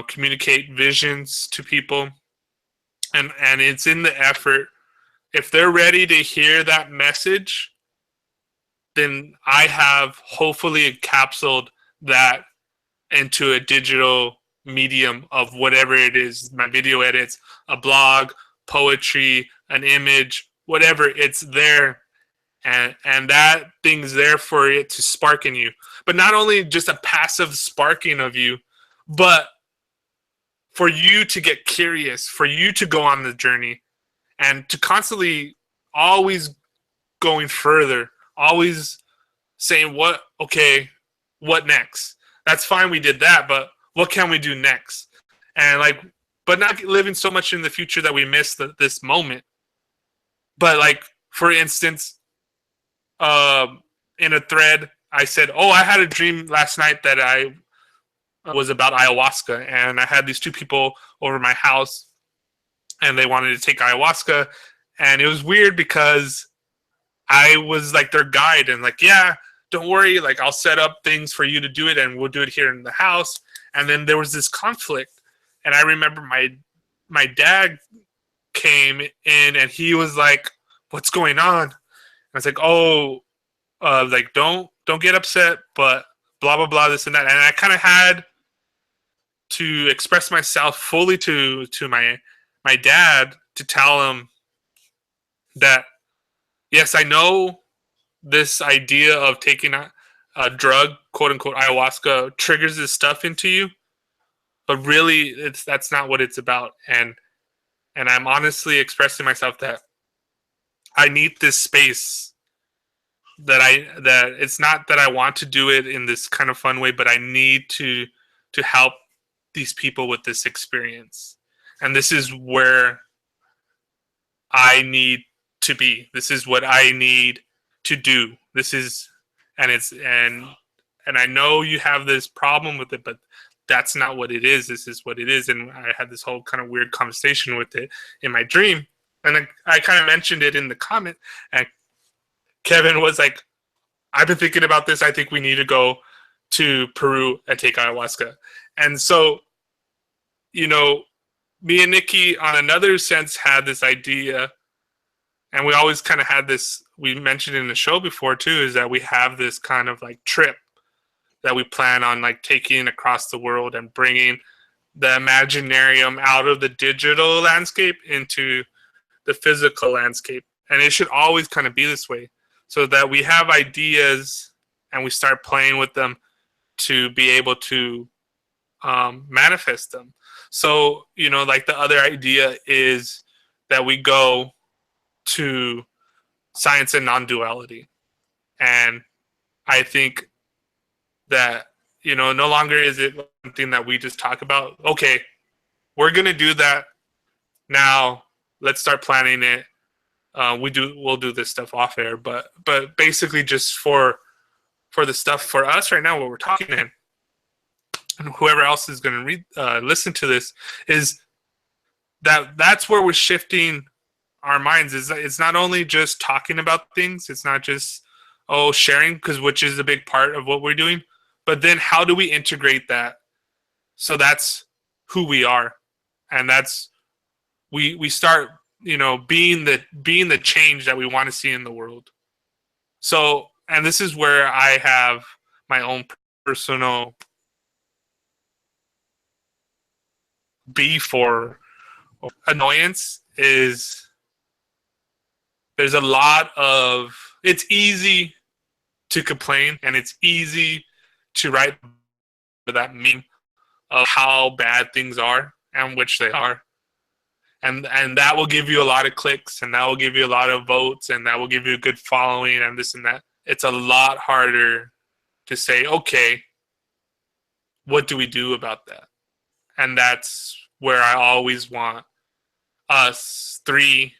communicate visions to people, and it's in the effort. If they're ready to hear that message, then I have hopefully encapsulated that into a digital medium of whatever it is, my video edits, a blog, poetry, an image, whatever, it's there. and that thing's there for it to spark in you. But not only just a passive sparking of you, but for you to get curious, for you to go on the journey, and to constantly always going further, always saying, what next? That's fine, we did that, but what can we do next? And like, but not living so much in the future that we miss this moment. But like, for instance, in a thread, I said, "Oh, I had a dream last night that I was about ayahuasca, and I had these two people over my house, and they wanted to take ayahuasca, and it was weird because I was like their guide, and like, yeah, don't worry, like I'll set up things for you to do it, and we'll do it here in the house." And then there was this conflict, and I remember my dad came in, and he was like, "What's going on?" And I was like, "Oh, like don't get upset, but blah blah blah, this and that." And I kind of had to express myself fully to my dad, to tell him that yes, I know this idea of taking a drug, quote unquote ayahuasca, triggers this stuff into you, but really that's not what it's about. And I'm honestly expressing myself that I need this space, that it's not that I want to do it in this kind of fun way, but I need to help these people with this experience. And this is where I need to be. This is what I need to do. This is, and it's, and I know you have this problem with it, but that's not what it is. This is what it is. And I had this whole kind of weird conversation with it in my dream. And I kind of mentioned it in the comment, and Kevin was like, "I've been thinking about this. I think we need to go to Peru and take ayahuasca." And so, you know, me and Nikki, on another sense, had this idea, and we always kind of had this, we mentioned in the show before too, is that we have this kind of like trip that we plan on like taking across the world and bringing the Imaginarium out of the digital landscape into the physical landscape. And it should always kind of be this way, so that we have ideas and we start playing with them to be able to manifest them. So, you know, like the other idea is that we go to science and non-duality. And I think that, you know, no longer is it something that we just talk about. Okay, we're going to do that now. Let's start planning it. We'll do this stuff off air, but basically just for the stuff for us right now, what we're talking in, and whoever else is going to read, listen to this, is that's where we're shifting our minds. Is it's not only just talking about things, it's not just sharing, because which is a big part of what we're doing, but then how do we integrate that? So that's who we are, and that's we start, you know, being the change that we want to see in the world. So, and this is where I have my own personal beef or annoyance, is there's a lot of, it's easy to complain, and it's easy to write that meme of how bad things are, and which they are. And that will give you a lot of clicks, and that will give you a lot of votes, and that will give you a good following, and this and that. It's a lot harder to say, okay, what do we do about that? And that's where I always want us three,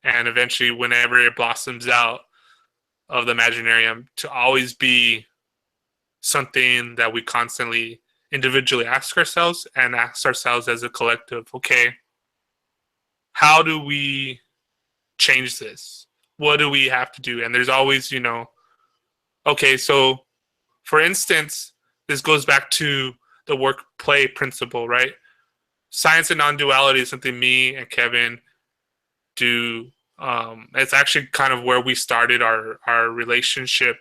and eventually whenever it blossoms out of the Imaginarium, to always be something that we constantly individually ask ourselves, and ask ourselves as a collective, okay, how do we change this? What do we have to do? And there's always, you know, okay, so for instance, this goes back to the work play principle, right? Science and non-duality is something me and Kevin do. It's actually kind of where we started our relationship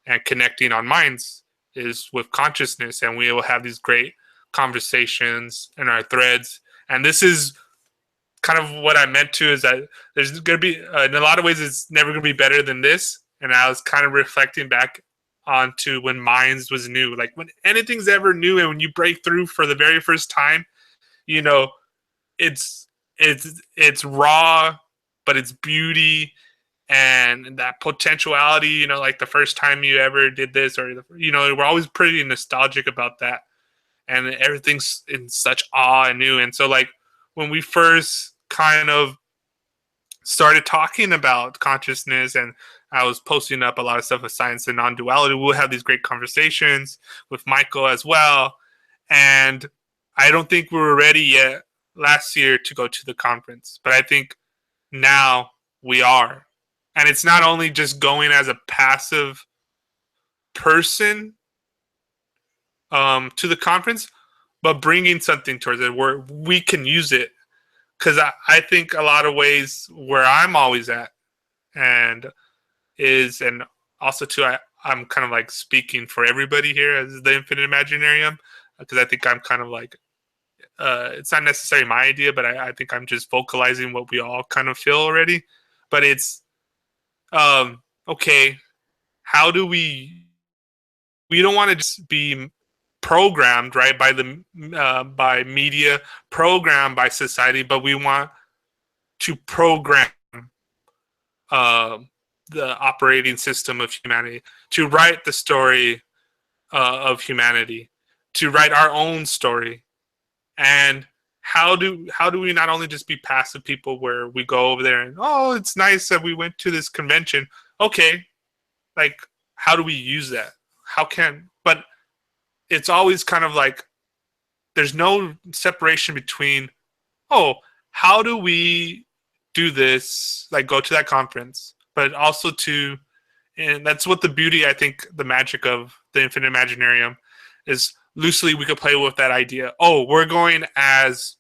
and connecting on minds, is with consciousness, and we will have these great conversations in our threads. And this is kind of what I meant to is that there's going to be, in a lot of ways, it's never going to be better than this. And I was kind of reflecting back onto when Minds was new. Like when anything's ever new and when you break through for the very first time, you know, it's raw, but it's beauty and that potentiality, you know, like the first time you ever did this, or, you know, we're always pretty nostalgic about that. And everything's in such awe and new. And so, like, when we first kind of started talking about consciousness, and I was posting up a lot of stuff with science and non-duality, we'll have these great conversations with Michael as well. And I don't think we were ready yet last year to go to the conference, but I think now we are. And it's not only just going as a passive person to the conference, but bringing something towards it where we can use it. Because I think a lot of ways where I'm always at, and also too, I'm kind of like speaking for everybody here as the Infinite Imaginarium, because I think I'm kind of like, it's not necessarily my idea, but I think I'm just vocalizing what we all kind of feel already. But it's, okay, how do we don't want to just be programmed, right, by the by media, programmed by society, but we want to program uh, the operating system of humanity, to write the story of humanity, to write our own story. And how do we not only just be passive people where we go over there and, oh, it's nice that we went to this convention. Okay, like, how do we use that? But it's always kind of like there's no separation between, oh, how do we do this, like go to that conference, but also to, and that's what the beauty, I think, the magic of the Infinite Imaginarium is. Loosely we could play with that idea. Oh, we're going as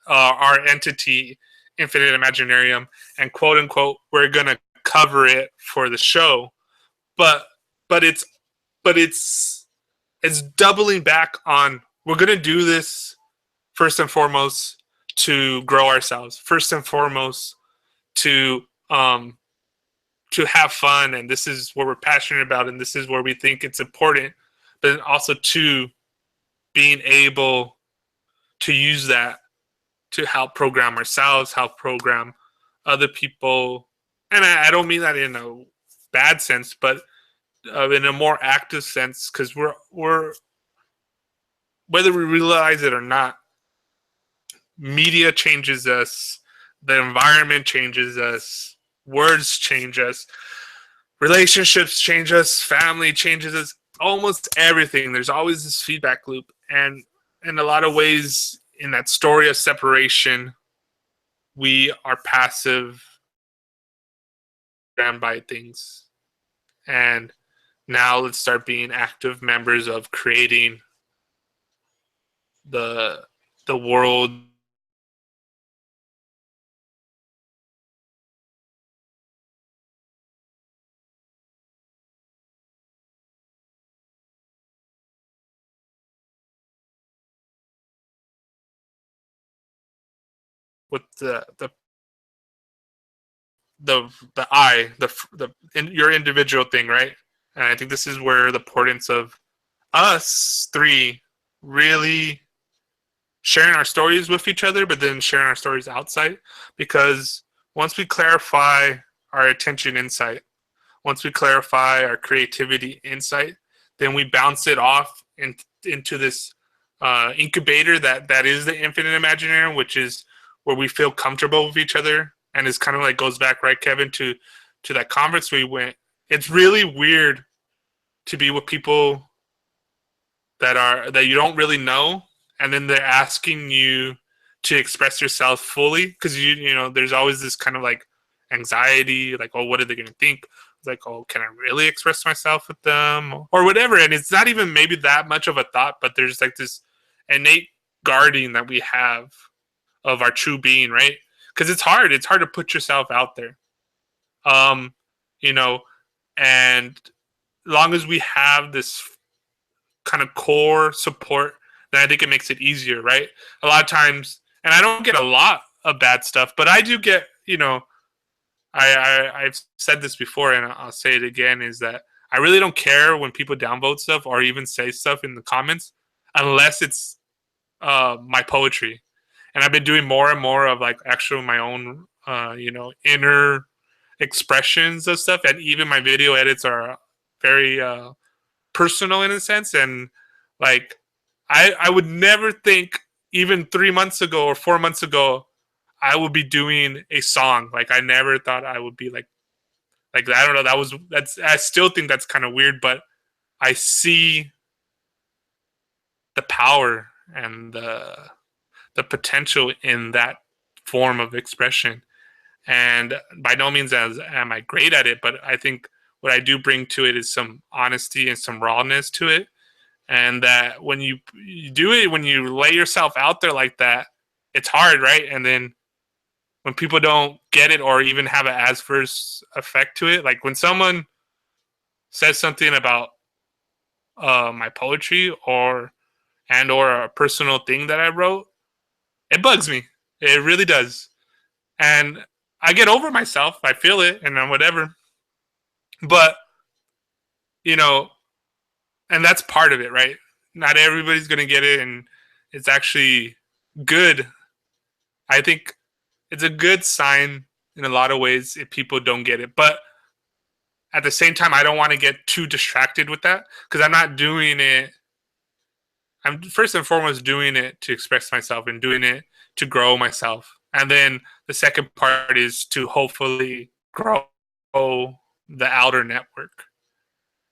our entity, Infinite Imaginarium, and quote unquote, we're gonna cover it for the show. But but it's but it's doubling back on, we're gonna do this first and foremost to grow ourselves. First and foremost to have fun, and this is what we're passionate about, and this is where we think it's important. But also to being able to use that to help program ourselves, help program other people. And I don't mean that in a bad sense, but in a more active sense, because we're whether we realize it or not, media changes us, the environment changes us, words change us, relationships change us, family changes us, almost everything. There's always this feedback loop. And in a lot of ways, in that story of separation, we are passive by things. And now let's start being active members of creating the world with your individual thing, right? And I think this is where the importance of us three really sharing our stories with each other, but then sharing our stories outside. Because once we clarify our attention insight, once we clarify our creativity insight, then we bounce it off into this incubator that is the Infinite Imaginarium, which is where we feel comfortable with each other. And it's kind of like goes back, right, Kevin, to that conference we went. It's really weird to be with people that you don't really know, and then they're asking you to express yourself fully, because you know there's always this kind of like anxiety, like, oh, what are they going to think? It's like, oh, can I really express myself with them or whatever? And it's not even maybe that much of a thought, but there's like this innate guarding that we have of our true being, right? Because it's hard to put yourself out there, you know. And as long as we have this kind of core support, then I think it makes it easier, right? A lot of times, and I don't get a lot of bad stuff. But I do get, I've said this before and I'll say it again, is that I really don't care when people downvote stuff or even say stuff in the comments unless it's my poetry. And I've been doing more and more of like actually my own, inner expressions of stuff. And even my video edits are very personal in a sense. And like, I would never think even 3 months ago or 4 months ago, I would be doing a song. Like I never thought I would be like I don't know. I still think that's kind of weird, but I see the power and the potential in that form of expression. And by no means am I great at it, but I think what I do bring to it is some honesty and some rawness to it. And that when you do it, when you lay yourself out there like that, it's hard, right? And then when people don't get it or even have an adverse effect to it, like when someone says something about my poetry or a personal thing that I wrote, it bugs me. It really does. And I get over myself. I feel it and then whatever. But, you know, and that's part of it, right? Not everybody's going to get it. And it's actually good. I think it's a good sign in a lot of ways if people don't get it. But at the same time, I don't want to get too distracted with that because I'm not doing it. I'm first and foremost doing it to express myself and doing it to grow myself. And then the second part is to hopefully grow the outer network.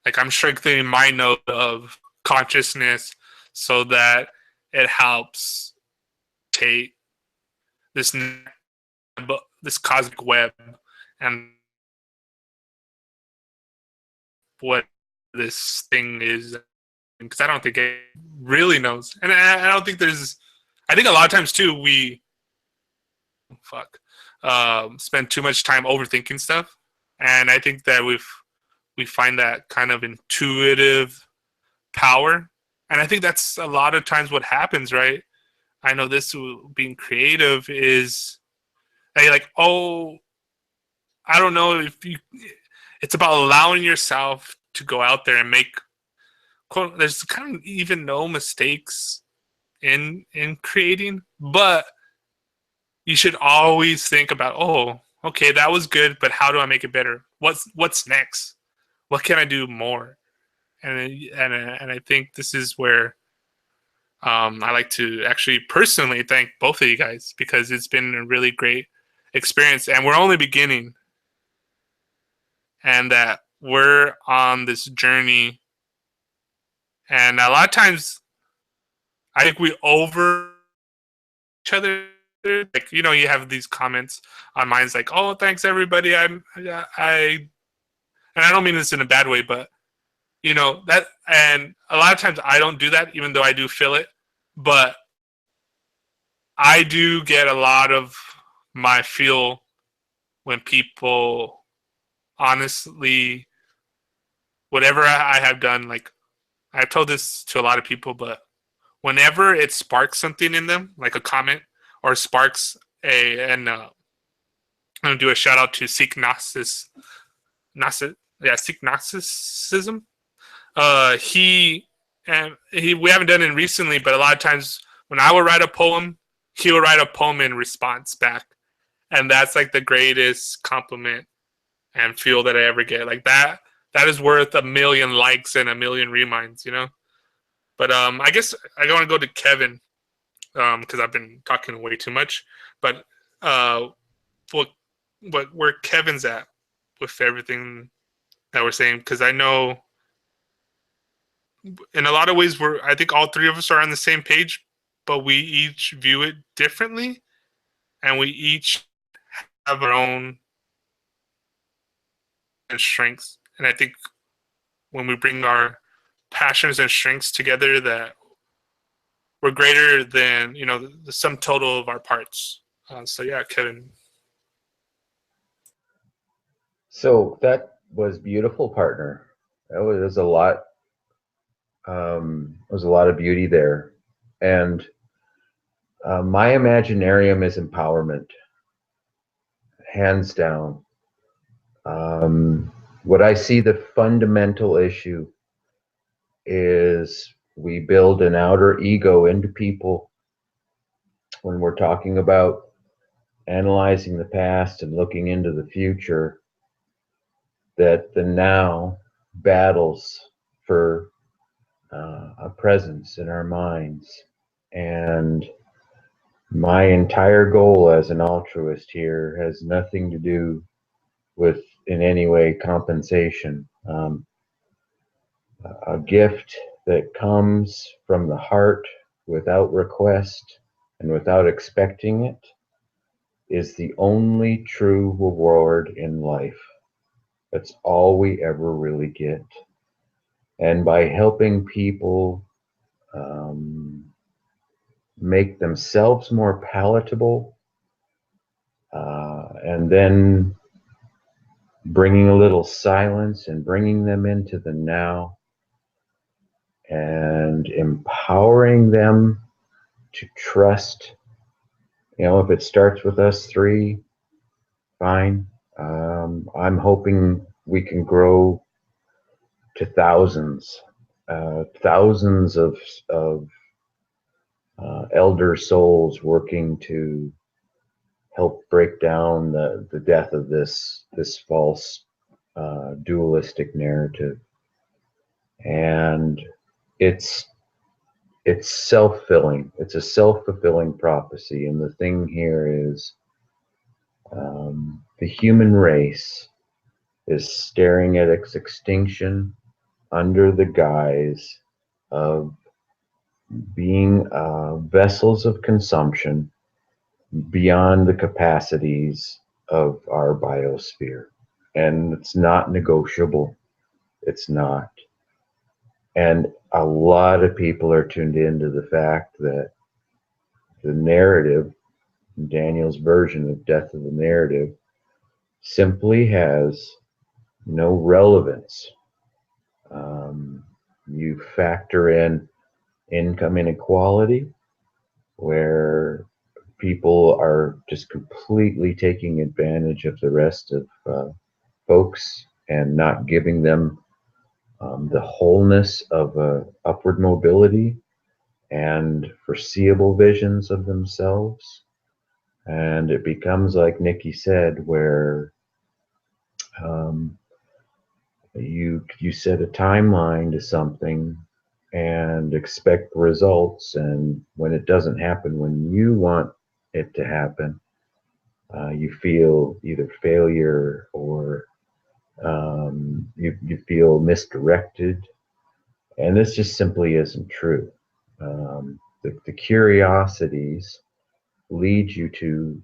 Like I'm strengthening my node of consciousness so that it helps take this cosmic web and what this thing is, because I don't think it really knows. And I don't think I think a lot of times too we spend too much time overthinking stuff, and I think that we find that kind of intuitive power, and I think that's a lot of times what happens, right? I know this being creative is like, oh, I don't know if you. It's about allowing yourself to go out there and make. Quote, there's kind of even no mistakes in creating, but you should always think about, oh, okay, that was good, but how do I make it better? What's next? What can I do more? And I think this is where I like to actually personally thank both of you guys because it's been a really great experience, and we're only beginning, and that we're on this journey. And a lot of times, I think we over each other. Like, you know, you have these comments on mine's like, "Oh, thanks everybody." And I don't mean this in a bad way, but you know that. And a lot of times, I don't do that, even though I do feel it. But I do get a lot of my feel when people honestly, whatever I have done, like I've told this to a lot of people, but whenever it sparks something in them, like a comment or sparks and I'm gonna do a shout out to Sikh Sikh Gnosticism. We haven't done it recently, but a lot of times when I would write a poem, he would write a poem in response back, and that's like the greatest compliment and feel that I ever get. Like that is worth a million likes and a million reminds, you know. But I guess I want to go to Kevin because I've been talking way too much. But where Kevin's at with everything that we're saying, because I know in a lot of ways I think all three of us are on the same page, but we each view it differently, and we each have our own strengths. And I think when we bring our passions and strengths together, that we're greater than, you know, the sum total of our parts. So yeah, Kevin. So that was beautiful, partner. That was a lot. There was a lot of beauty there, and My Imaginarium is empowerment, hands down. What I see the fundamental issue is we build an outer ego into people when we're talking about analyzing the past and looking into the future, that the now battles for a presence in our minds. And my entire goal as an altruist here has nothing to do with in any way compensation. A gift that comes from the heart without request and without expecting it is the only true reward in life. That's all we ever really get. And by helping people make themselves more palatable, and then bringing a little silence and bringing them into the now and empowering them to trust. If it starts with us three, fine. I'm hoping we can grow to thousands, thousands of elder souls working to help break down the death of this false dualistic narrative. And it's self-filling. It's a self-fulfilling prophecy. And the thing here is the human race is staring at its extinction under the guise of being vessels of consumption beyond the capacities of our biosphere. And it's not negotiable. It's not. And a lot of people are tuned into the fact that the narrative, Daniel's version of Death of the Narrative, simply has no relevance. You factor in income inequality, where people are just completely taking advantage of the rest of folks and not giving them the wholeness of upward mobility and foreseeable visions of themselves. And it becomes like Nikki said, where you set a timeline to something and expect results, and when it doesn't happen when you want it to happen, you feel either failure or you feel misdirected, and this just simply isn't true. The curiosities lead you to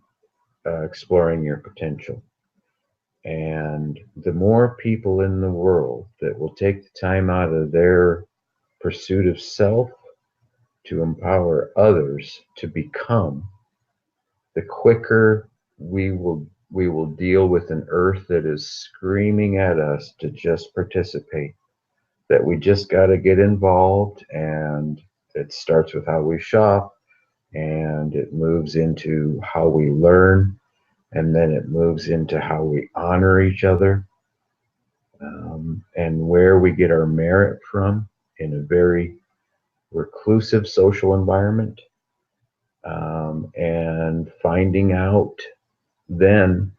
exploring your potential. And the more people in the world that will take the time out of their pursuit of self to empower others to become, the quicker we will deal with an earth that is screaming at us to just participate, that we just got to get involved. And it starts with how we shop, and it moves into how we learn, and then it moves into how we honor each other, and where we get our merit from in a very reclusive social environment, and finding out then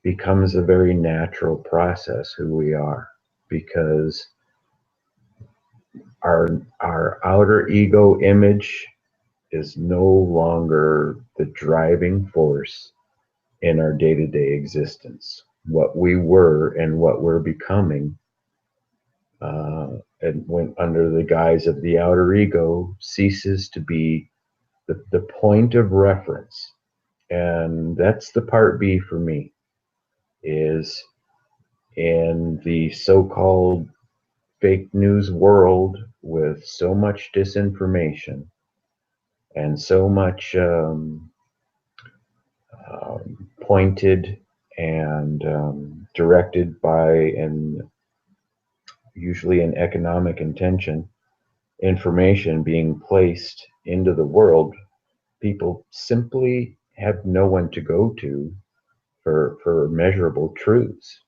becomes a very natural process who we are, because our outer ego image is no longer the driving force in our day-to-day existence. What we were and what we're becoming, and when under the guise of the outer ego, ceases to be the point of reference. And that's the part B for me, is in the so-called fake news world with so much disinformation and so much pointed and directed by usually an economic intention, information being placed into the world people simply have no one to go to for measurable truths.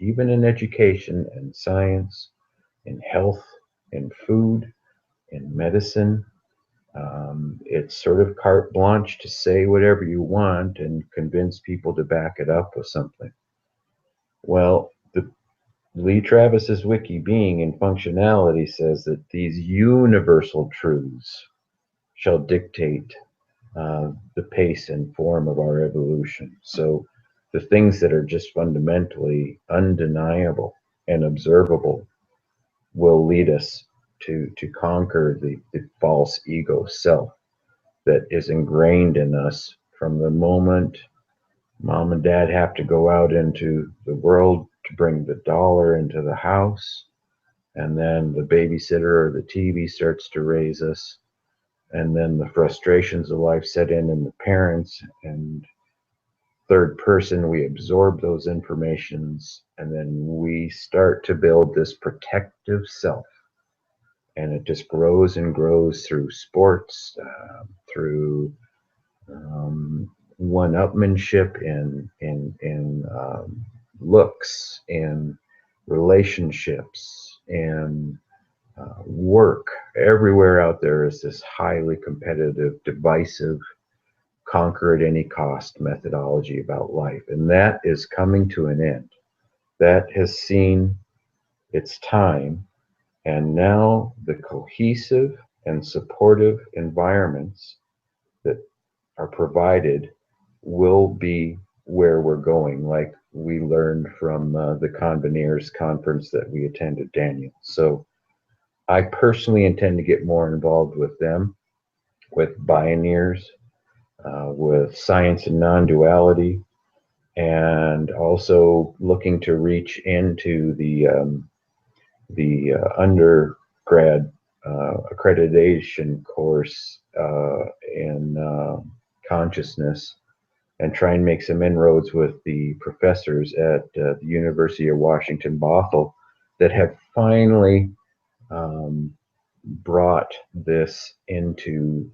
Even in education and science, in health, in food, in medicine, it's sort of carte blanche to say whatever you want and convince people to back it up with something. Well, the Lee Travis's wiki being in functionality says that these universal truths shall dictate the pace and form of our evolution. So the things that are just fundamentally undeniable and observable will lead us to conquer the false ego self that is ingrained in us from the moment mom and dad have to go out into the world to bring the dollar into the house, and then the babysitter or the TV starts to raise us, and then the frustrations of life set in the parents, and third person, we absorb those informations, and then we start to build this protective self, and it just grows and grows through sports, through one-upmanship in looks, in relationships, in work. Everywhere out there is this highly competitive, divisive, conquer at any cost methodology about life, and that is coming to an end. That has seen its time, and now the cohesive and supportive environments that are provided will be where we're going, like we learned from the Conveneers conference that we attended, Daniel. So I personally intend to get more involved with them, with Bioneers, with science and non-duality, and also looking to reach into the undergrad accreditation course in consciousness, and try and make some inroads with the professors at the University of Washington, Bothell, that have finally brought this into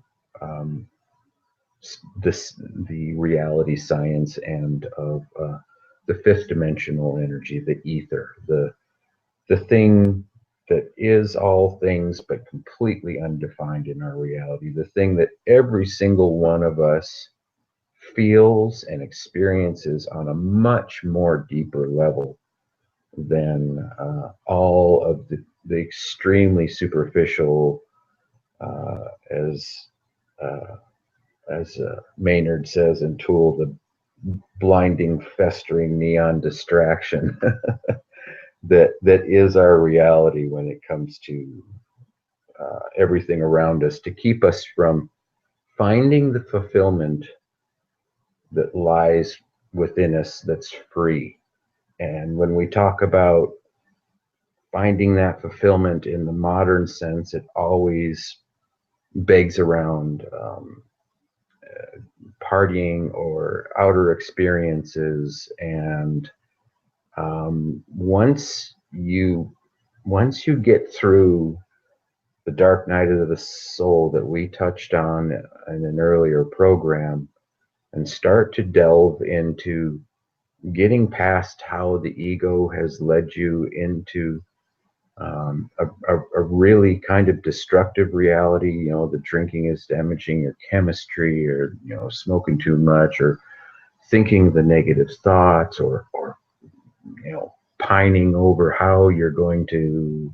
the reality science and of the fifth dimensional energy, the ether, the thing that is all things but completely undefined in our reality, the thing that every single one of us feels and experiences on a much more deeper level than all of the extremely superficial, as Maynard says in Tool, the blinding, festering neon distraction that is our reality when it comes to everything around us, to keep us from finding the fulfillment that lies within us that's free. And when we talk about finding that fulfillment in the modern sense, it always begs around partying or outer experiences. And once you get through the dark night of the soul that we touched on in an earlier program, and start to delve into getting past how the ego has led you into a really kind of destructive reality, the drinking is damaging your chemistry, or smoking too much, or thinking the negative thoughts, or pining over how you're going to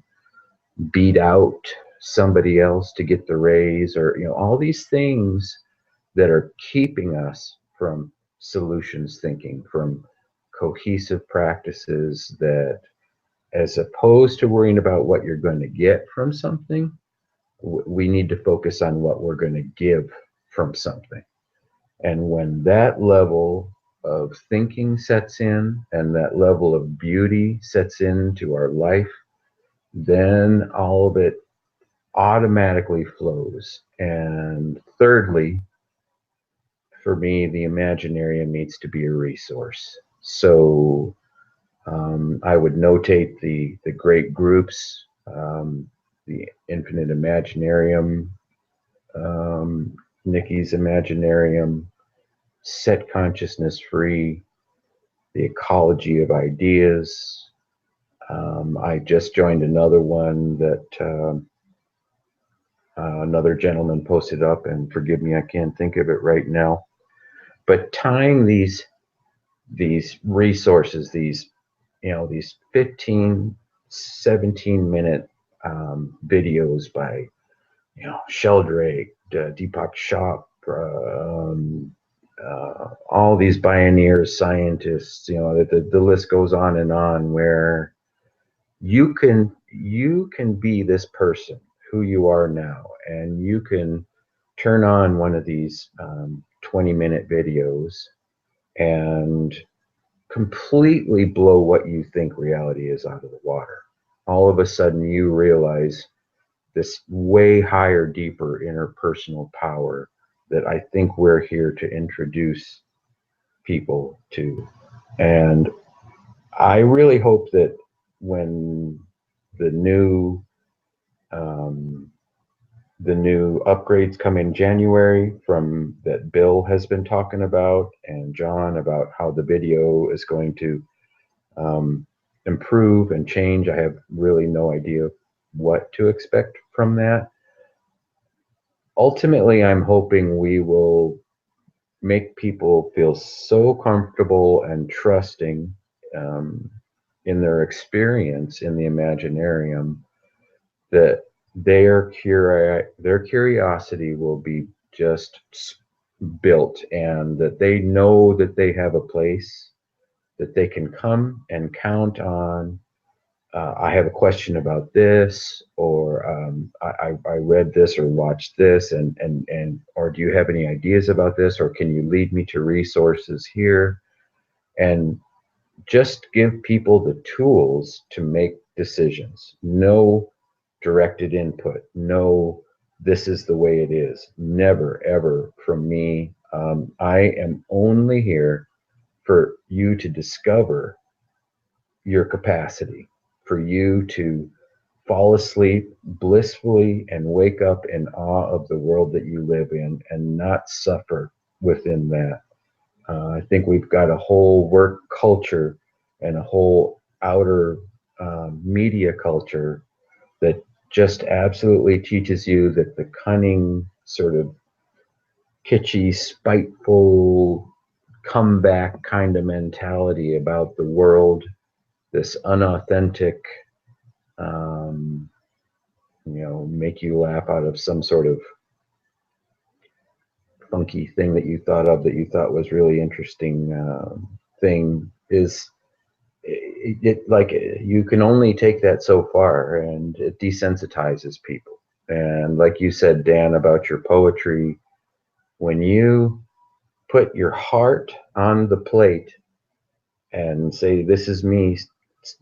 beat out somebody else to get the raise, or all these things that are keeping us from solutions thinking, from cohesive practices that, as opposed to worrying about what you're going to get from something, we need to focus on what we're going to give from something. And when that level of thinking sets in, and that level of beauty sets into our life, then all of it automatically flows. And thirdly, for me, the Imaginarium needs to be a resource. So I would notate the great groups, the Infinite Imaginarium Nikki's Imaginarium, Set Consciousness Free, The Ecology of Ideas. I just joined another one that another gentleman posted up, and forgive me, I can't think of it right now. But tying these resources, these 15, 17-minute videos by Sheldrake, Deepak Chopra, all these pioneers, scientists, the list goes on and on, where you can be this person who you are now, and you can turn on one of these 20-minute videos and completely blow what you think reality is out of the water. All of a sudden you realize this way higher, deeper interpersonal power that I think we're here to introduce people to. And I really hope that when the new upgrades come in January, from that Bill has been talking about, and John, about how the video is going to improve and change. I have really no idea what to expect from that. Ultimately, I'm hoping we will make people feel so comfortable and trusting in their experience in the Imaginarium that their curiosity will be just built, and that they know that they have a place that they can come and count on. I have a question about this, or I read this or watched this, and or do you have any ideas about this, or can you lead me to resources here? And just give people the tools to make decisions. No directed input. No, this is the way it is. Never, ever from me. I am only here for you to discover your capacity, for you to fall asleep blissfully and wake up in awe of the world that you live in, and not suffer within that. I think we've got a whole work culture and a whole outer media culture that just absolutely teaches you that the cunning, sort of kitschy, spiteful, comeback kind of mentality about the world, this unauthentic, make you laugh out of some sort of funky thing that you thought was really interesting thing, is like, you can only take that so far, and it desensitizes people. And like you said, Dan, about your poetry, when you put your heart on the plate and say, this is me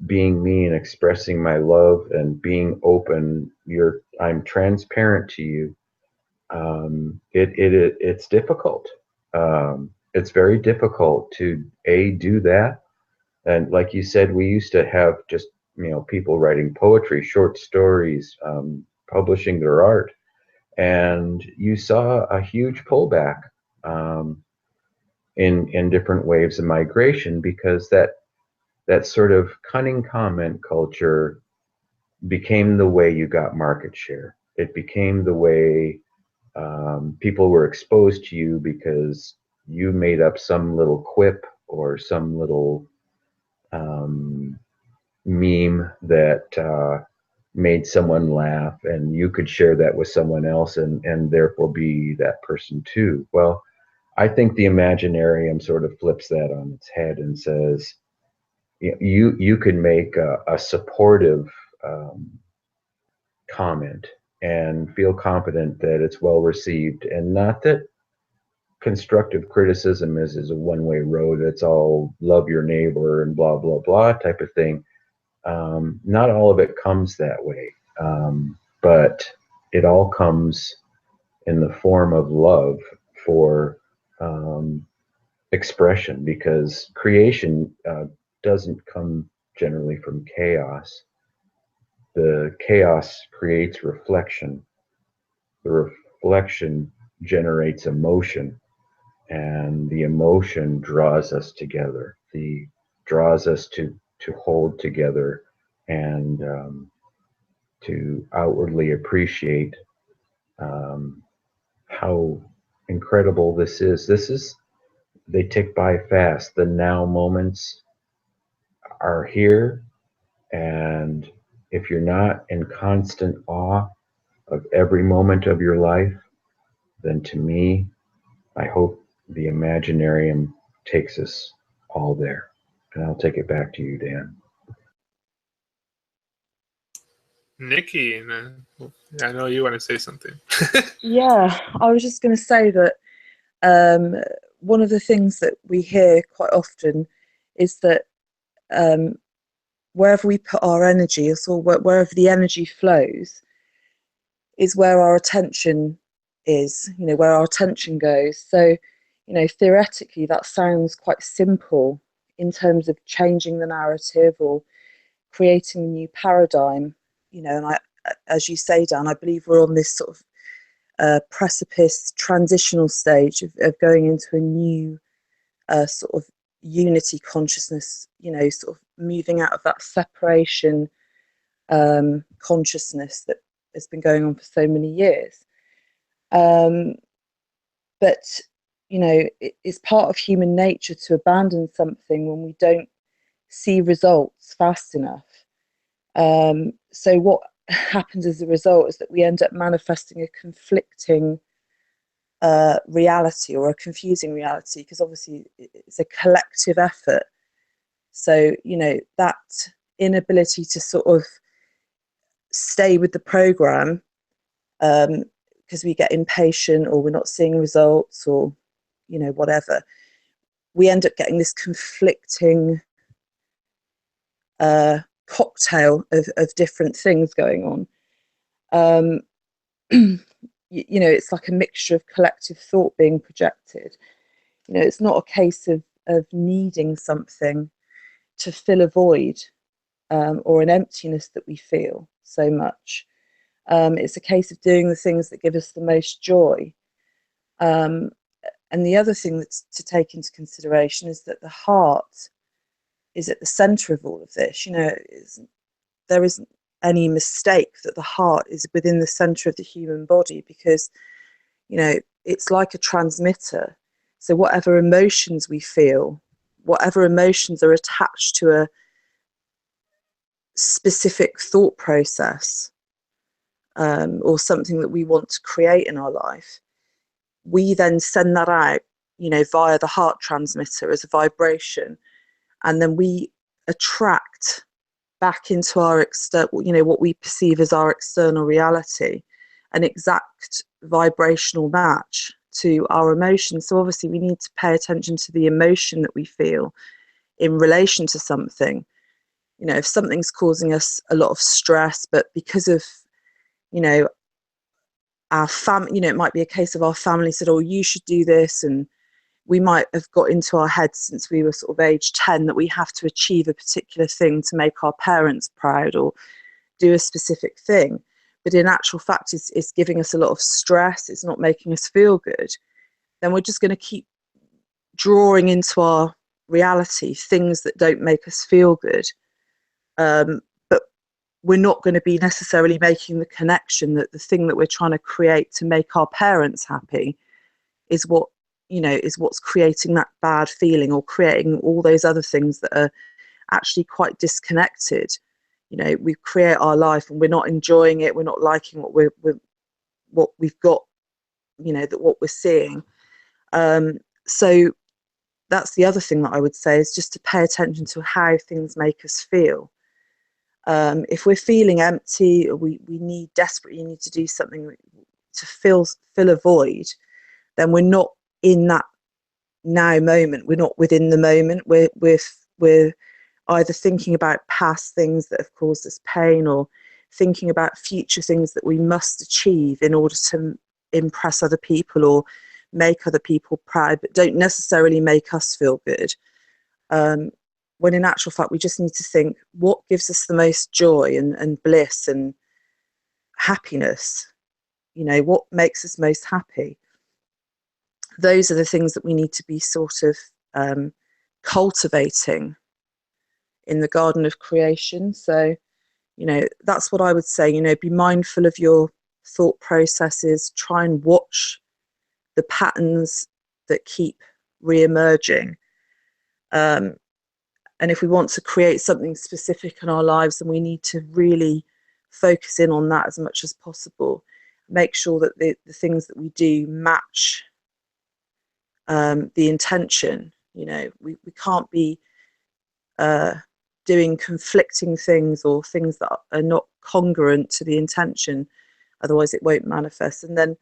being me and expressing my love and being open, I'm transparent to you. It's difficult. It's very difficult to do that. And like you said, we used to have just people writing poetry, short stories, publishing their art, and you saw a huge pullback in different waves of migration, because that sort of cunning comment culture became the way you got market share. It became the way people were exposed to you, because you made up some little quip or some little meme that made someone laugh, and you could share that with someone else, and therefore be that person too. Well, I think the Imaginarium sort of flips that on its head and says, you can make a supportive comment and feel confident that it's well received, and not that constructive criticism is a one-way road. It's all love your neighbor and blah blah blah type of thing. Not all of it comes that way, but it all comes in the form of love for expression, because creation doesn't come generally from chaos. The chaos creates reflection. The reflection generates emotion, and the emotion draws us together. The draws us to hold together and to outwardly appreciate how incredible this is. They tick by fast. The now moments are here, and if you're not in constant awe of every moment of your life, then to me, I hope the Imaginarium takes us all there. And I'll take it back to you, Dan. Nikki, I know you want to say something. Yeah, I was just going to say that one of the things that we hear quite often is that wherever we put our energy, or wherever the energy flows, is where our attention is, where our attention goes. So, theoretically, that sounds quite simple in terms of changing the narrative or creating a new paradigm, and as you say, Dan, I believe we're on this sort of precipice transitional stage of going into a new sort of unity consciousness, sort of moving out of that separation consciousness that has been going on for so many years. But, it's part of human nature to abandon something when we don't see results fast enough. So what happens as a result is that we end up manifesting a conflicting reality, or a confusing reality, because obviously it's a collective effort. So, that inability to sort of stay with the program, because we get impatient, or we're not seeing results, or whatever, we end up getting this conflicting cocktail of different things going on. It's like a mixture of collective thought being projected. It's not a case of needing something to fill a void, or an emptiness that we feel so much. It's a case of doing the things that give us the most joy. And the other thing that's to take into consideration is that the heart is at the center of all of this. There isn't any mistake that the heart is within the center of the human body, because, it's like a transmitter. So whatever emotions we feel, whatever emotions are attached to a specific thought process, or something that we want to create in our life, we then send that out, via the heart transmitter as a vibration, and then we attract back into our external, what we perceive as our external reality, an exact vibrational match to our emotions. So obviously we need to pay attention to the emotion that we feel in relation to something. If something's causing us a lot of stress, but because of, our family, it might be a case of our family said, oh, you should do this, and we might have got into our heads since we were sort of age 10 that we have to achieve a particular thing to make our parents proud, or do a specific thing. But in actual fact, it's giving us a lot of stress. It's not making us feel good. Then we're just going to keep drawing into our reality things that don't make us feel good. But we're not going to be necessarily making the connection that the thing that we're trying to create to make our parents happy is what, is what's creating that bad feeling, or creating all those other things that are actually quite disconnected. We create our life and we're not enjoying it. We're not liking what we've got, that what we're seeing. So that's the other thing that I would say, is just to pay attention to how things make us feel. If we're feeling empty, or we desperately need to do something to fill a void, then we're not in that now moment. We're not within the moment. We're either thinking about past things that have caused us pain, or thinking about future things that we must achieve in order to impress other people or make other people proud, but don't necessarily make us feel good. When in actual fact, we just need to think, what gives us the most joy and bliss and happiness? What makes us most happy? those are the things that we need to be sort of cultivating in the garden of creation. So, you know, that's what I would say. You know, be mindful of your thought processes, try and watch the patterns that keep re-emerging. And if we want to create something specific in our lives, then we need to really focus in on that as much as possible. Make sure that the things that we do match the intention. You know, we can't be doing conflicting things or things that are not congruent to the intention, otherwise it won't manifest. And then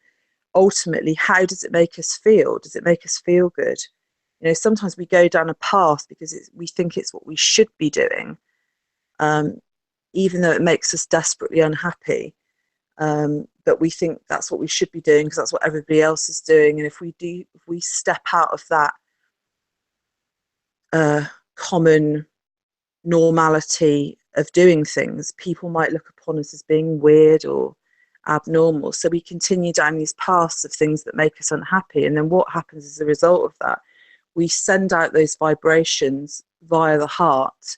ultimately, how does it make us feel? Does it make us feel good? You know, sometimes we go down a path because we think it's what we should be doing, even though it makes us desperately unhappy. But we think that's what we should be doing because that's what everybody else is doing. And if we step out of that common normality of doing things, people might look upon us as being weird or abnormal. So we continue down these paths of things that make us unhappy. And then what happens as a result of that? We send out those vibrations via the heart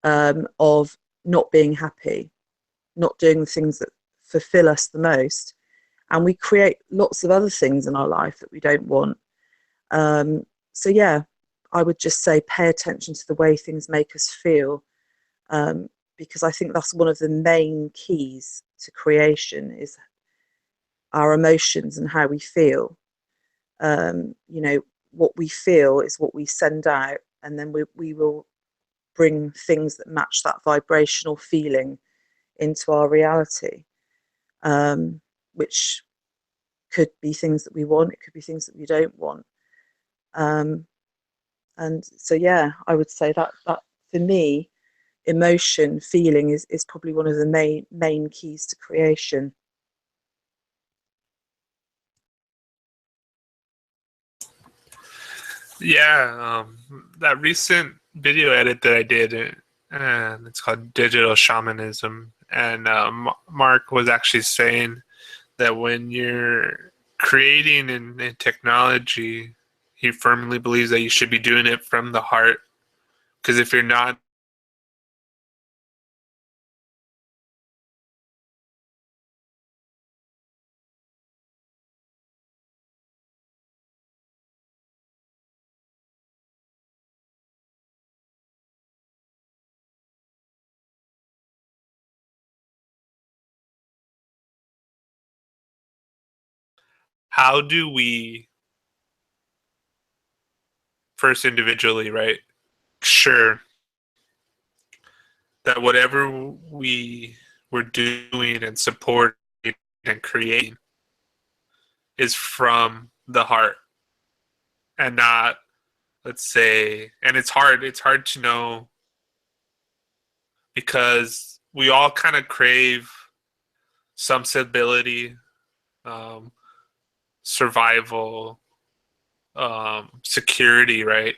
of not being happy, not doing the things that fulfill us the most. And we create lots of other things in our life that we don't want. So yeah, I would just say pay attention to the way things make us feel, because I think that's one of the main keys to creation is our emotions and how we feel. You know, what we feel is what we send out, and then we will bring things that match that vibrational feeling into our reality, which could be things that we want, it could be things that we don't want. And so, yeah, I would say that for me, emotion, feeling is probably one of the main keys to creation. Yeah, that recent video edit that I did, it's called Digital Shamanism, and Mark was actually saying that when you're creating in technology, he firmly believes that you should be doing it from the heart, because if you're not, how do we first individually, right? Sure that whatever we're doing and supporting and creating is from the heart and not, let's say, and it's hard to know because we all kind of crave some stability, um, survival, security, right?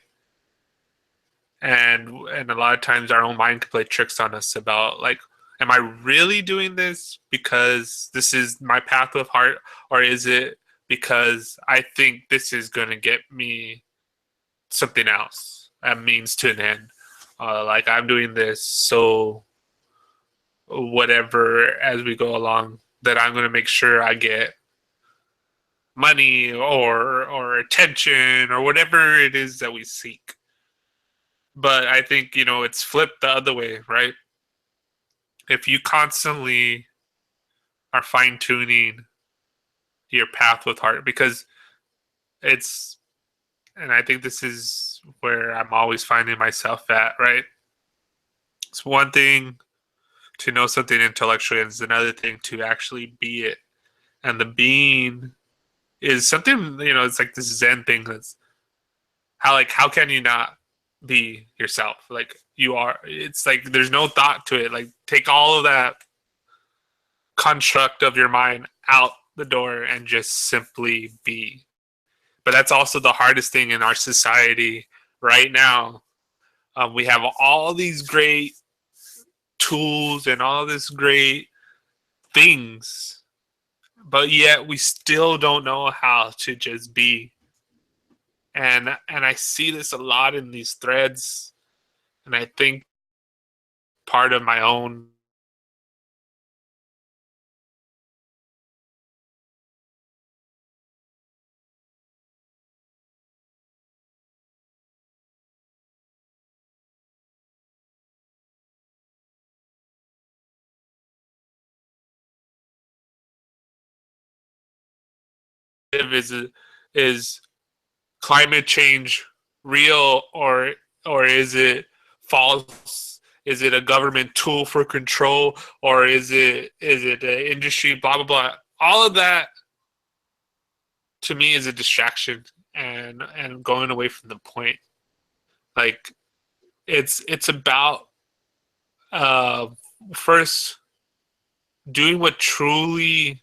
And a lot of times our own mind can play tricks on us about, like, am I really doing this because this is my path with heart, or is it because I think this is going to get me something else, a means to an end? Like, I'm doing this so whatever as we go along, that I'm going to make sure I get money or attention or whatever it is that we seek. But I think, it's flipped the other way, right? If you constantly are fine tuning your path with heart, because it's, and I think this is where I'm always finding myself at, right? It's one thing to know something intellectually, and it's another thing to actually be it. And the being is something, it's like this Zen thing that's how can you not be yourself? Like, you are, it's like there's no thought to it. Like, take all of that construct of your mind out the door and just simply be. But that's also the hardest thing in our society right now. We have all these great tools and all this great things, but yet we still don't know how to just be. And I see this a lot in these threads, and I think part of my own is climate change real, or is it false? Is it a government tool for control, or is it an industry? Blah blah blah. All of that to me is a distraction and going away from the point. Like it's about uh, first doing what truly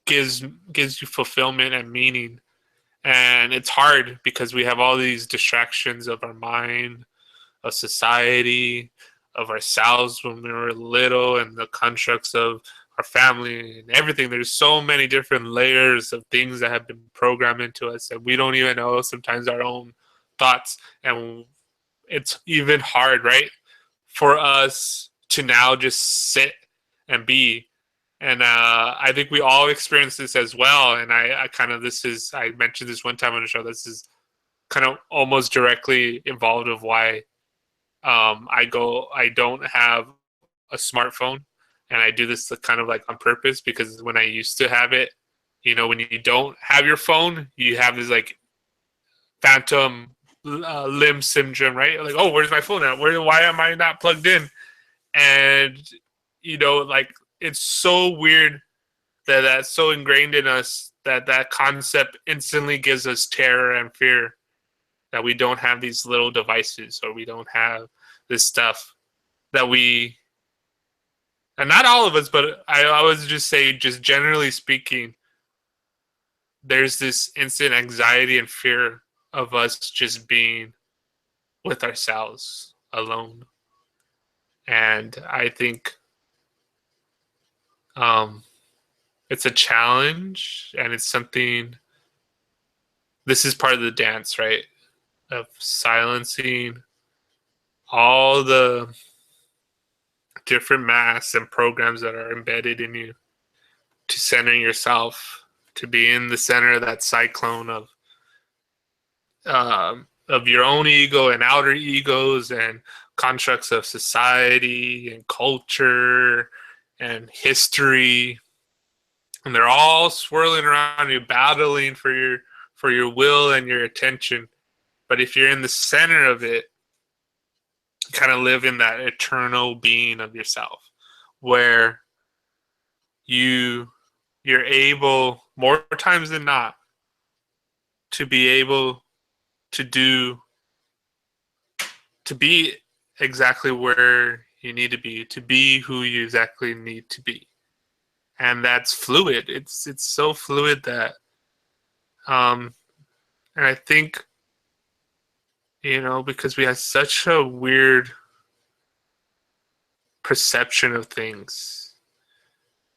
gives you fulfillment and meaning. And it's hard because we have all these distractions of our mind, of society, of ourselves when we were little, and the constructs of our family and everything. There's so many different layers of things that have been programmed into us, and we don't even know sometimes our own thoughts. And it's even hard, right, for us to now just sit and be. And I think we all experience this as well. And I kind of, I mentioned this one time on the show, this is kind of almost directly involved of why I don't have a smartphone. And I do this kind of like on purpose, because when I used to have it, when you don't have your phone, you have this like phantom limb syndrome, right? Like, oh, where's my phone at? Why am I not plugged in? And, like, it's so weird that's so ingrained in us that concept instantly gives us terror and fear, that we don't have these little devices, or we don't have this stuff that and not all of us, but I would just say, just generally speaking, there's this instant anxiety and fear of us just being with ourselves alone. And I think it's a challenge, and it's something, this is part of the dance, right? Of silencing all the different masks and programs that are embedded in you, to center yourself, to be in the center of that cyclone of your own ego and outer egos and constructs of society and culture and history, and they're all swirling around you, battling for your will and your attention. But if you're in the center of it, you kind of live in that eternal being of yourself, where you're able, more times than not, to be able to be exactly where you need to be who you exactly need to be. And that's fluid. It's so fluid that and I think, because we have such a weird perception of things,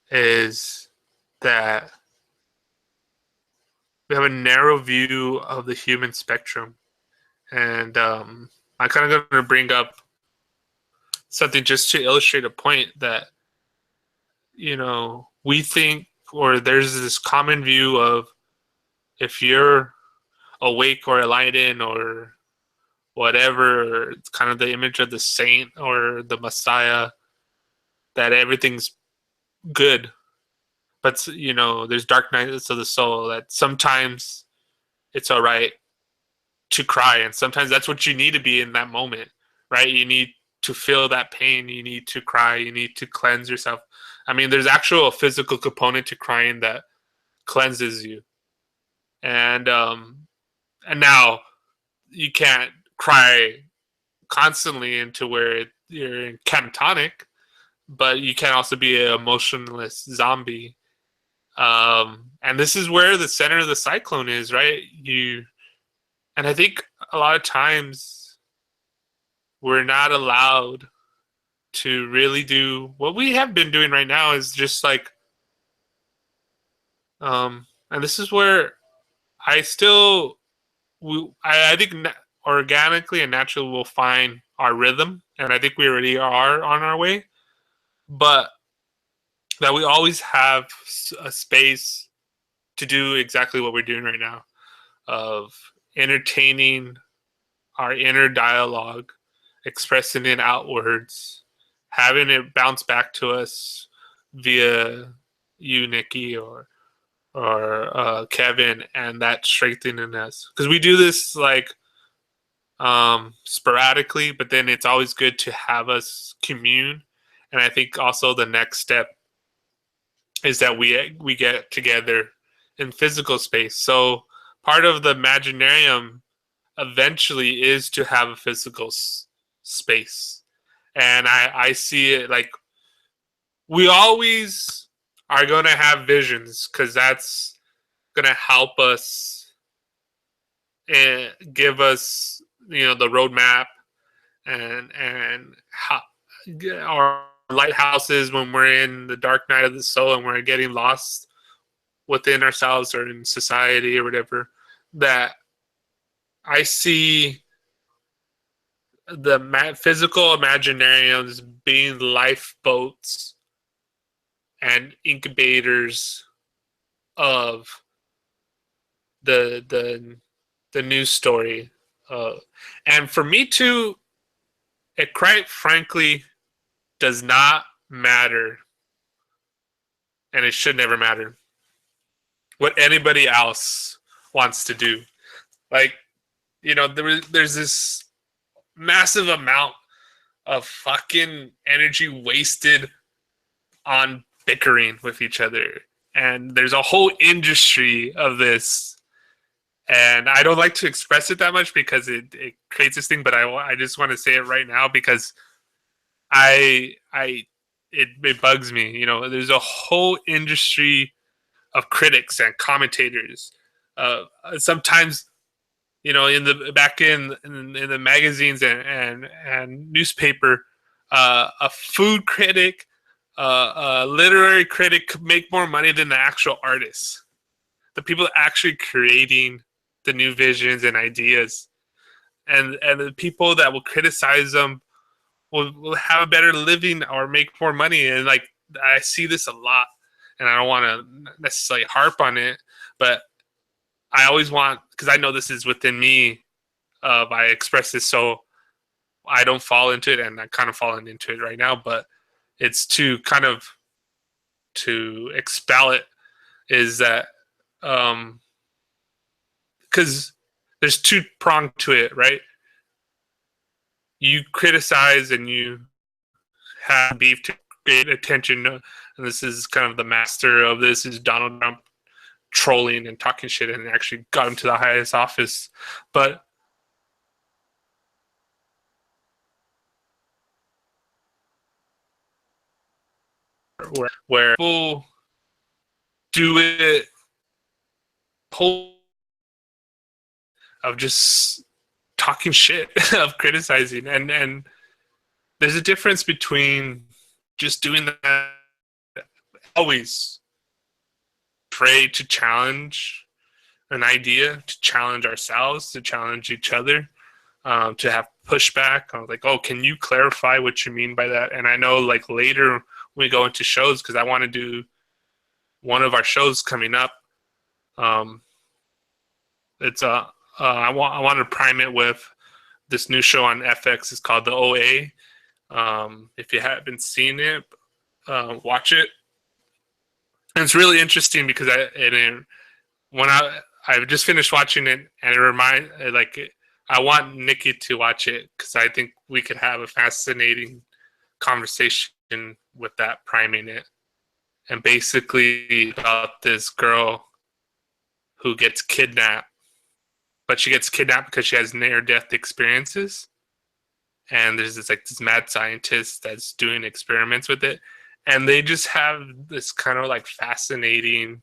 is that we have a narrow view of the human spectrum. And I'm kind of going to bring up something just to illustrate a point that, we think, or there's this common view of, if you're awake or enlightened or whatever, it's kind of the image of the saint or the Messiah, that everything's good. But, there's dark nights of the soul, that sometimes it's all right to cry. And sometimes that's what you need to be in that moment, right? You need to feel that pain. You need to cry. You need to cleanse yourself. I mean, there's actual physical component to crying that cleanses you. And now you can't cry constantly into where you're catatonic, but you can also be an emotionless zombie. And this is where the center of the cyclone is, right? And I think a lot of times we're not allowed to really do what we have been doing right now, is just like, and this is where I still I think organically and naturally we'll find our rhythm, and I think we already are on our way. But that we always have a space to do exactly what we're doing right now, of entertaining our inner dialogue, expressing it outwards, having it bounce back to us via you, Nikki, or Kevin, and that strengthening us. Because we do this like sporadically, but then it's always good to have us commune. And I think also the next step is that we get together in physical space. So part of the Imaginarium eventually is to have a physical space. And I see it like we always are going to have visions, because that's going to help us and give us, the roadmap, and how our lighthouses when we're in the dark night of the soul and we're getting lost within ourselves or in society or whatever. That I see the physical imaginariums being lifeboats and incubators of the news story, and for me too, it quite frankly does not matter, and it should never matter what anybody else wants to do. Like, there's this massive amount of fucking energy wasted on bickering with each other. And there's a whole industry of this. And I don't like to express it that much because it creates this thing, but I just want to say it right now because it bugs me. There's a whole industry of critics and commentators. Sometimes, in the back in the magazines and newspaper, a food critic, a literary critic make more money than the actual artists, the people actually creating the new visions and ideas, and the people that will criticize them will have a better living or make more money. And like, I see this a lot, and I don't want to necessarily harp on it, but I always want, because I know this is within me, I express this so I don't fall into it, and I'm kind of falling into it right now, but it's to kind of to expel it, is that because there's two pronged to it, right? You criticize and you have beef to create attention, and this is kind of the master of this is Donald Trump, trolling and talking shit, and actually got him to the highest office. But where people do it whole of just talking shit, of criticizing, and there's a difference between just doing that. Always pray to challenge an idea, to challenge ourselves, to challenge each other, to have pushback. I was like, oh, can you clarify what you mean by that? And I know like later when we go into shows, because I want to do one of our shows coming up. It's I want to prime it with this new show on FX. It's called The OA. If you haven't seen it, watch it. And it's really interesting because I just finished watching it, and I want Nikki to watch it because I think we could have a fascinating conversation with that, priming it, and basically about this girl who gets kidnapped, but she gets kidnapped because she has near-death experiences, and there's this mad scientist that's doing experiments with it, and they just have this kind of like fascinating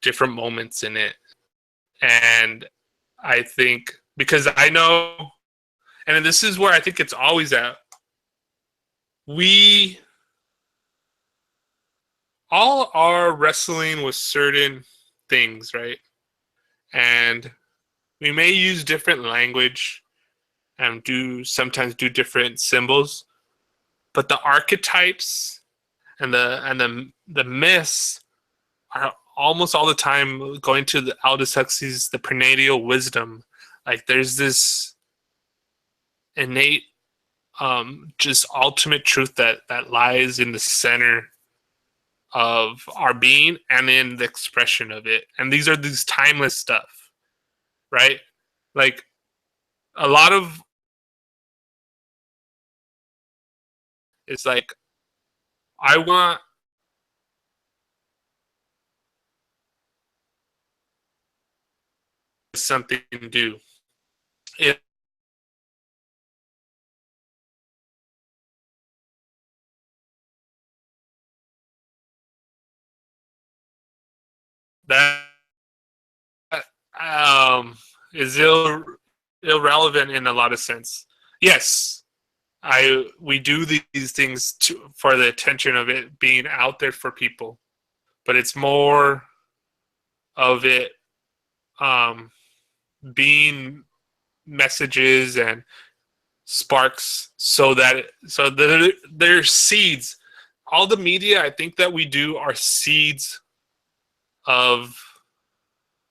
different moments in it. And I think, because I know, and this is where I think it's always at, we all are wrestling with certain things, right? And we may use different language and sometimes do different symbols, but the archetypes and the myths are almost all the time going to the Aldous Huxley's the prenatal wisdom. Like there's this innate just ultimate truth that lies in the center of our being and in the expression of it. And these are these timeless stuff, right? Like a lot of it's like I want something to do. It that is irrelevant in a lot of sense. Yes, we do these things for the attention of it being out there for people, but it's more of it being messages and sparks so that there's seeds. All the media I think that we do are seeds of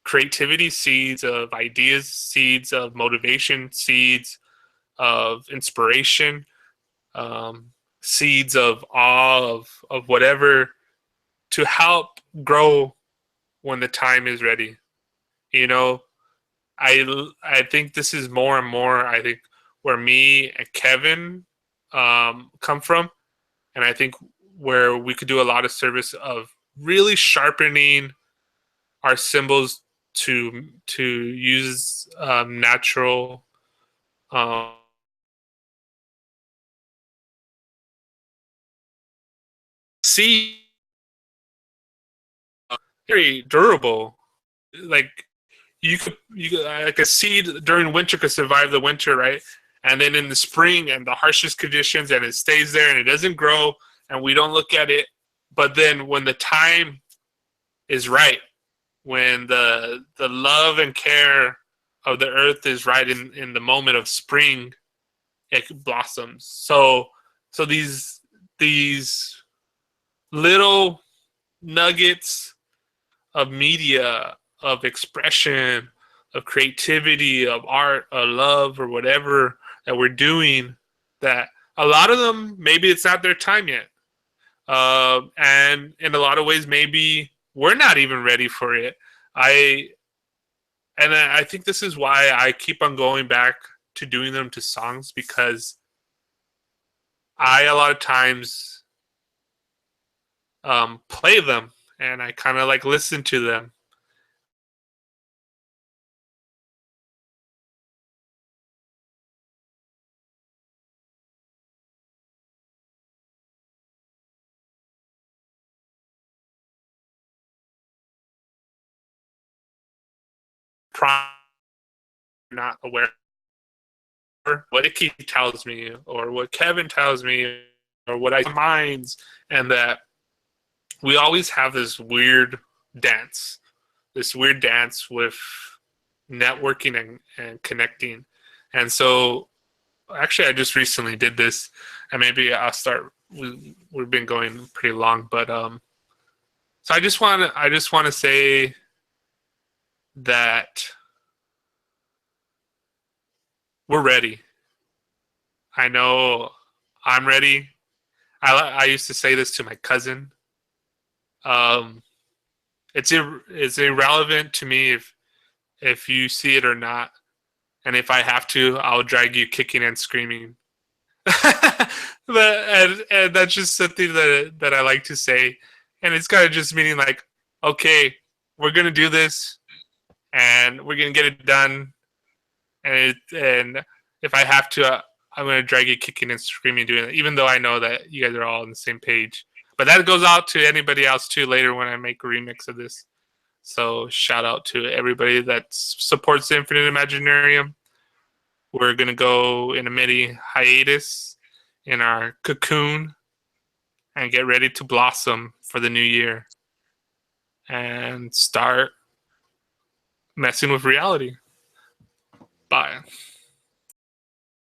creativity, seeds of ideas, seeds of motivation, seeds of inspiration, seeds of awe of whatever to help grow when the time is ready. You know, I think this is more and more, I think, where me and Kevin come from. And I think where we could do a lot of service of really sharpening our symbols to use natural seed, very durable. Like you could like a seed during winter could survive the winter, right? And then in the spring and the harshest conditions, and it stays there and it doesn't grow, and we don't look at it. But then when the time is right, when the love and care of the earth is right in the moment of spring, it blossoms. So these little nuggets of media, of expression, of creativity, of art, of love, or whatever that we're doing, that a lot of them, maybe it's not their time yet. And in a lot of ways, maybe we're not even ready for it. I think this is why I keep on going back to doing them to songs, because I a lot of times play them and I kind of like listen to them. Not aware of what Icky tells me or what Kevin tells me or what I minds, and that we always have this weird dance with networking and connecting. And so actually I just recently did this, and maybe I'll start. We've been going pretty long, but so I just want to say that we're ready. I know I'm ready. I used to say this to my cousin. Um, it's irrelevant to me if you see it or not, and if I have to, I'll drag you kicking and screaming. And that's just something that I like to say, and it's kind of just meaning like, okay, we're gonna do this, and we're gonna get it done, and if I have to, I'm gonna drag you kicking and screaming doing it, even though I know that you guys are all on the same page. But that goes out to anybody else too later when I make a remix of this. So shout out to everybody that supports the Infinite Imaginarium. We're gonna go in a mini hiatus in our cocoon and get ready to blossom for the new year and start messing with reality. Bye.